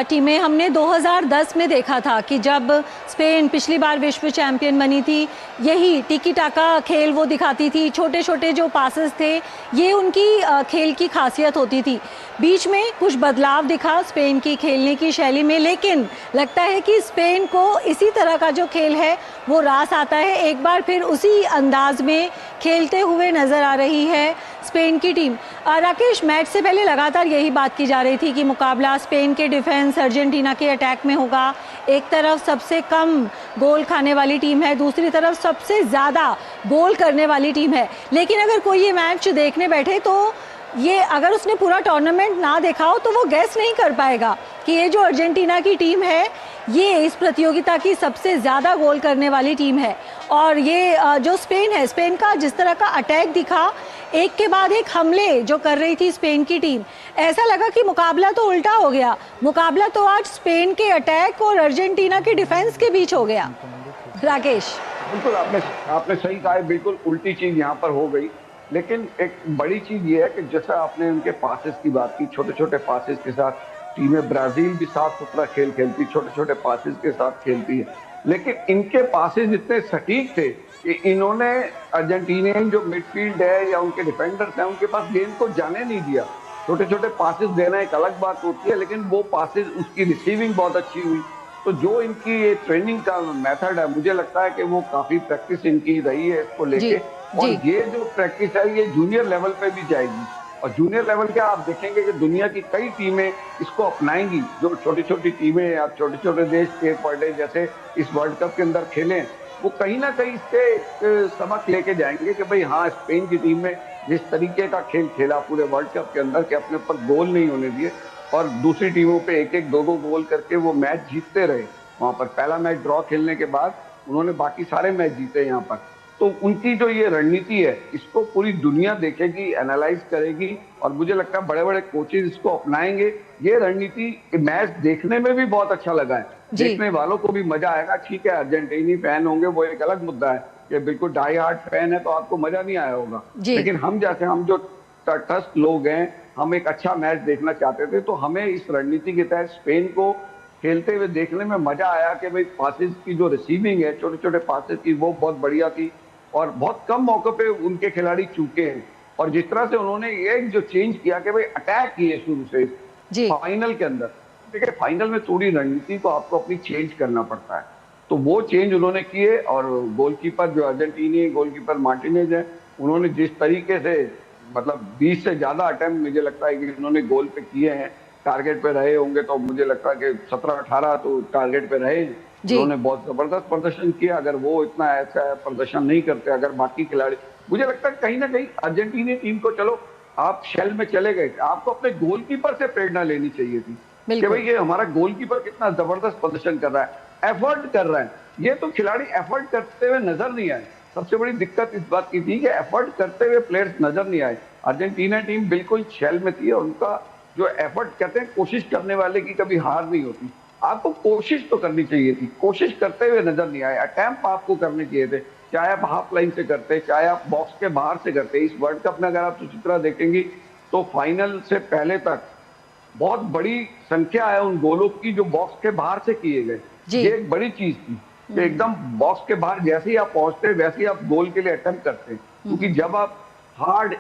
टीमें। हमने 2010 में देखा था कि जब स्पेन पिछली बार विश्व चैंपियन बनी थी, यही टिकी टाका खेल वो दिखाती थी, छोटे छोटे जो पासेस थे, ये उनकी खेल की खासियत होती थी। बीच में कुछ बदलाव दिखा स्पेन की खेलने की शैली में, लेकिन लगता है कि स्पेन को इसी तरह का जो खेल है वो रास आता है, एक बार फिर उसी अंदाज में खेलते हुए नज़र आ रही है स्पेन की टीम। राकेश, मैच से पहले लगातार यही बात की जा रही थी कि मुकाबला स्पेन के डिफेंस अर्जेंटीना के अटैक में होगा। एक तरफ सबसे कम गोल खाने वाली टीम है, दूसरी तरफ सबसे ज़्यादा गोल करने वाली टीम है। लेकिन अगर कोई ये मैच देखने बैठे तो ये, अगर उसने पूरा टूर्नामेंट ना देखा हो तो वो गैस नहीं कर पाएगा कि ये जो अर्जेंटीना की टीम है ये इस प्रतियोगिता की सबसे ज़्यादा गोल करने वाली टीम है। और ये जो स्पेन है, स्पेन का जिस तरह का अटैक दिखा, एक के बाद एक हमले जो कर रही थी स्पेन की टीम, ऐसा लगा कि मुकाबला तो उल्टा हो गया। मुकाबला तो आज स्पेन के अटैक और अर्जेंटीना के डिफेंस के बीच हो गया। राकेश, बिल्कुल आपने आपने सही कहा है, बिल्कुल उल्टी चीज यहाँ पर हो गई। लेकिन एक बड़ी चीज ये है कि जैसा आपने उनके पासेस की बात की, छोटे छोटे पासेस के साथ टीमें ब्राजील भी साफ सुथरा खेल खेलती, छोटे छोटे पासेस के साथ खेलती है, लेकिन इनके पासेस इतने सटीक थे कि इन्होंने अर्जेंटीनियन जो मिडफील्ड है या उनके डिफेंडर्स हैं उनके पास गेंद को जाने नहीं दिया। छोटे छोटे पासेस देना एक अलग बात होती है, लेकिन वो पासेस उसकी रिसीविंग बहुत अच्छी हुई। तो जो इनकी ये ट्रेनिंग का मेथड है, मुझे लगता है कि वो काफी प्रैक्टिस इनकी रही है इसको लेके, और ये जो प्रैक्टिस है ये जूनियर लेवल पे भी जाएगी। और जूनियर लेवल के आप देखेंगे कि दुनिया की कई टीमें इसको अपनाएंगी, जो छोटी छोटी टीमें या छोटे छोटे देश के पर डे जैसे इस वर्ल्ड कप के अंदर खेलें, वो कहीं ना कहीं इससे सबक लेके जाएंगे कि भाई हाँ, स्पेन की टीम में जिस तरीके का खेल खेला पूरे वर्ल्ड कप के अंदर कि अपने ऊपर गोल नहीं होने दिए और दूसरी टीमों पे एक एक दो दो गोल करके वो मैच जीतते रहे। वहां पर पहला मैच ड्रॉ खेलने के बाद उन्होंने बाकी सारे मैच जीते यहाँ पर। तो उनकी जो ये रणनीति है इसको पूरी दुनिया देखेगी, एनालाइज करेगी, और मुझे लगता है बड़े बड़े कोचेज इसको अपनाएंगे। ये रणनीति मैच देखने में भी बहुत अच्छा लगा है, देखने वालों को भी मजा आएगा। ठीक है, अर्जेंटीनी फैन होंगे वो एक अलग मुद्दा है कि बिल्कुल डाई हार्ड फैन है तो आपको मजा नहीं आया होगा, लेकिन हम जो तटस्थ लोग हैं, हम एक अच्छा मैच देखना चाहते थे, तो हमें इस रणनीति के तहत स्पेन को खेलते हुए देखने में मजा आया कि भाई पासेस की जो रिसीविंग है छोटे छोटे पासेस की वो बहुत बढ़िया थी, और बहुत कम मौके पे उनके खिलाड़ी चूके हैं। और जिस तरह से उन्होंने एक जो चेंज किया कि भाई अटैक किए शुरू से फाइनल के अंदर, देखिए फाइनल में थोड़ी रणनीति को आपको अपनी चेंज करना पड़ता है, तो वो चेंज उन्होंने किए। और गोलकीपर जो अर्जेंटीनी गोलकीपर मार्टिनेज है, उन्होंने जिस तरीके से मतलब 20 से ज्यादा अटेम्प्ट मुझे लगता है कि उन्होंने गोल पे किए हैं, टारगेट पे रहे होंगे, तो मुझे लगता है कि 17-18 तो टारगेट पे रहे। उन्होंने बहुत जबरदस्त प्रदर्शन किया। अगर वो इतना ऐसा प्रदर्शन नहीं करते, अगर बाकी खिलाड़ी, मुझे लगता है कहीं ना कहीं अर्जेंटीनी टीम को, चलो आप शेल में चले गए, आपको अपने गोलकीपर से प्रेरणा लेनी चाहिए थी कि भाई ये हमारा गोलकीपर कितना जबरदस्त प्रदर्शन कर रहा है, एफर्ट कर रहा है। ये तो खिलाड़ी एफर्ट करते हुए नजर नहीं आए। सबसे बड़ी दिक्कत इस बात की थी कि एफर्ट करते हुए प्लेयर्स नजर नहीं आए। अर्जेंटीना टीम बिल्कुल शेल में थी, और उनका जो एफर्ट कहते हैं, कोशिश करने वाले की कभी हार नहीं होती। आपको कोशिश तो करनी चाहिए थी, कोशिश करते हुए नजर नहीं आए। अटेम्प्ट आपको करने चाहिए थे, चाहे आप हाफ लाइन से करते, चाहे आप बॉक्स के बाहर से करते। इस वर्ल्ड कप में अगर आप सुचित्रा देखेंगी तो फाइनल से पहले तक बहुत बड़ी संख्या है उन गोलों की जो बॉक्स के बाहर से किए गए। ये एक बड़ी चीज थी कि एकदम बॉक्स के बाहर जैसे ही आप पहुंचते वैसे ही आप गोल के लिए अटेम्प्ट करते, क्योंकि जब आप हार्ड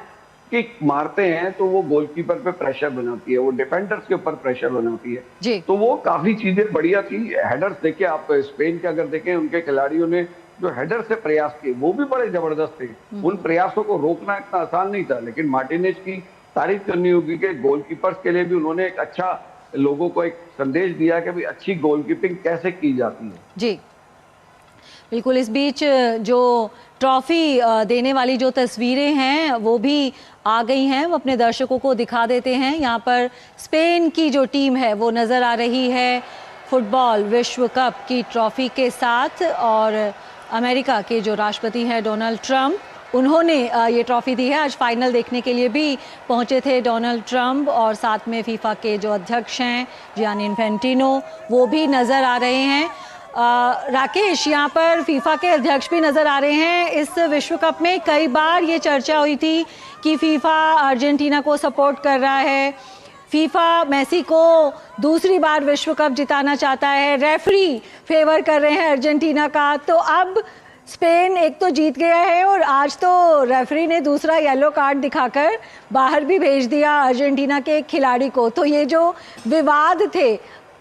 किक मारते हैं तो वो गोलकीपर पे प्रेशर बनाती है, वो डिफेंडर्स के ऊपर प्रेशर बनाती है। तो वो काफी चीजें बढ़िया थी। हेडर्स देखिए आप, स्पेन के अगर देखें, उनके खिलाड़ियों ने जो हेडर से प्रयास किए वो भी बड़े जबरदस्त थे। उन प्रयासों को रोकना इतना आसान नहीं था, लेकिन मार्टिनेज की तारीफ करनी होगी कि गोलकीपर्स के लिए भी उन्होंने एक अच्छा, लोगों को एक संदेश दिया कि भाई अच्छी गोलकीपिंग कैसे की जाती है। जी बिल्कुल। इस बीच जो ट्रॉफी देने वाली जो तस्वीरें हैं वो भी आ गई हैं, वो अपने दर्शकों को दिखा देते हैं। यहाँ पर स्पेन की जो टीम है वो नज़र आ रही है फुटबॉल विश्व कप की ट्रॉफी के साथ, और अमेरिका के जो राष्ट्रपति हैं डोनाल्ड ट्रंप, उन्होंने ये ट्रॉफी दी है। आज फाइनल देखने के लिए भी पहुंचे थे डोनाल्ड ट्रंप, और साथ में फीफा के जो अध्यक्ष हैं जियानी इन्फेंटिनो, वो भी नज़र आ रहे हैं। राकेश, यहाँ पर फीफा के अध्यक्ष भी नज़र आ रहे हैं। इस विश्व कप में कई बार ये चर्चा हुई थी कि फीफा अर्जेंटीना को सपोर्ट कर रहा है, फीफा मेसी को दूसरी बार विश्व कप जिताना चाहता है, रेफरी फेवर कर रहे हैं अर्जेंटीना का। तो अब स्पेन एक तो जीत गया है, और आज तो रेफरी ने दूसरा येलो कार्ड दिखाकर बाहर भी भेज दिया अर्जेंटीना के एक खिलाड़ी को। तो ये जो विवाद थे,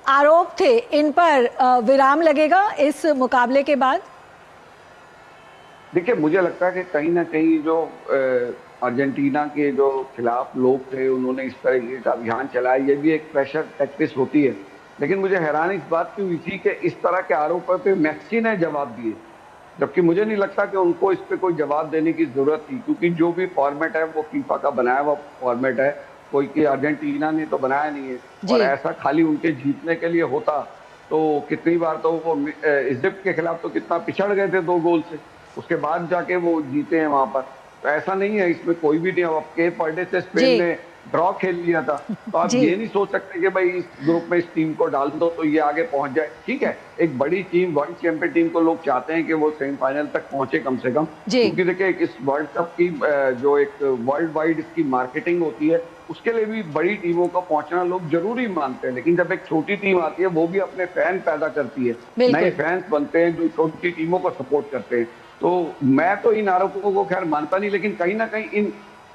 आरोप थे, इन पर विराम लगेगा इस मुकाबले के बाद? देखिए, मुझे लगता है कि कहीं ना कहीं जो अर्जेंटीना के जो खिलाफ लोग थे, उन्होंने इस तरह का अभियान चलाया, ये भी एक प्रेशर टैक्टिस होती है। लेकिन मुझे हैरानी इस बात की हुई थी कि इस तरह के आरोपों पे मेसी ने जवाब दिए, जबकि मुझे नहीं लगता कि उनको इस पे कोई जवाब देने की जरूरत थी, क्योंकि जो भी फॉर्मेट है वो फीफा का बनाया हुआ फॉर्मेट है, कोई कि अर्जेंटीना ने तो बनाया नहीं है। और ऐसा खाली उनके जीतने के लिए होता तो कितनी बार तो वो इजिप्ट के खिलाफ तो कितना पिछड़ गए थे 2 गोल से, उसके बाद जाके वो जीते हैं वहां पर। तो ऐसा नहीं है, इसमें कोई भी नहीं। अब के पर्डे से स्पेन ने ड्रॉ खेल लिया था। तो आप जी। ये नहीं सोच सकते कि भाई इस ग्रुप में इस टीम को डाल दो तो ये आगे पहुंच जाए। ठीक है, एक बड़ी टीम, वर्ल्ड चैंपियन टीम को लोग चाहते हैं कि वो सेमीफाइनल तक पहुंचे कम से कम, जी। क्योंकि देखिए इस वर्ल्ड कप की जो एक वर्ल्ड वाइड इसकी मार्केटिंग होती है, उसके लिए भी बड़ी टीमों का पहुंचना लोग जरूरी मानते हैं। लेकिन जब एक छोटी टीम आती है, वो भी अपने फैन पैदा करती है, बिल्कुल। नए फैंस बनते हैं जो छोटी टीमों को सपोर्ट करते हैं। तो मैं तो इन आरोपों को खैर मानता नहीं, लेकिन कहीं ना कहीं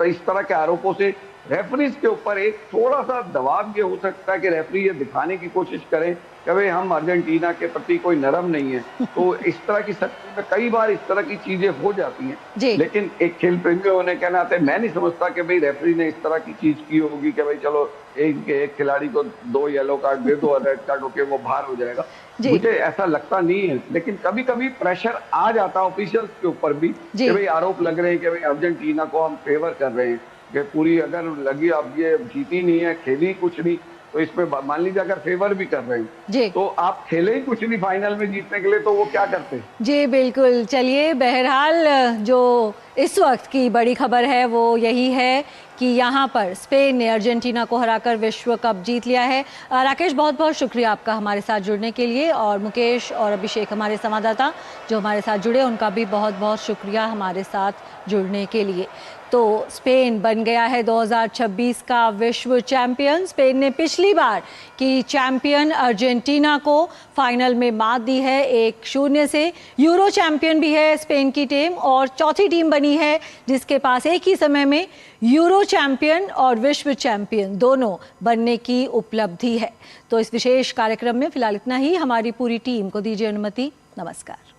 इस तरह के आरोपों से रेफरीज के ऊपर एक थोड़ा सा दबाव ये हो सकता है कि रेफरी ये दिखाने की कोशिश करें कि भाई हम अर्जेंटीना के प्रति कोई नरम नहीं है। तो इस तरह की सच्चाई में कई बार इस तरह की चीजें हो जाती जी। हैं। लेकिन एक खेल प्रेमी होने के नाते मैं नहीं समझता कि भाई रेफरी ने इस तरह की चीज की होगी कि भाई चलो एक खिलाड़ी को 2 येलो कार्ड दे दो और रेड कार्ड होके वो बाहर हो जाएगा। जी। मुझे ऐसा लगता नहीं है, लेकिन कभी कभी प्रेशर आ जाता है ऑफिशियल्स के ऊपर भी जी। कि भाई आरोप लग रहे हैं कि भाई अर्जेंटीना को हम फेवर कर रहे हैं कि पूरी अगर लगी, अब ये जीती नहीं है, खेली कुछ नहीं, तो इसमें मान लीजिए अगर फेवर भी कर रहे जी। हैं तो आप खेले ही कुछ नहीं फाइनल में जीतने के लिए, तो वो क्या करते हैं? जी बिल्कुल। चलिए, बहरहाल जो इस वक्त की बड़ी खबर है वो यही है कि यहाँ पर स्पेन ने अर्जेंटीना को हराकर विश्व कप जीत लिया है। राकेश, बहुत बहुत शुक्रिया आपका हमारे साथ जुड़ने के लिए, और मुकेश और अभिषेक हमारे संवाददाता जो हमारे साथ जुड़े, उनका भी बहुत बहुत शुक्रिया हमारे साथ जुड़ने के लिए। तो स्पेन बन गया है 2026 का विश्व चैंपियन। स्पेन ने पिछली बार की चैंपियन अर्जेंटीना को फाइनल में मात दी है 1-0 से। यूरो चैंपियन भी है स्पेन की टीम, और चौथी टीम बनी है जिसके पास एक ही समय में यूरो चैंपियन और विश्व चैंपियन दोनों बनने की उपलब्धि है। तो इस विशेष कार्यक्रम में फिलहाल इतना ही। हमारी पूरी टीम को दीजिए अनुमति। नमस्कार।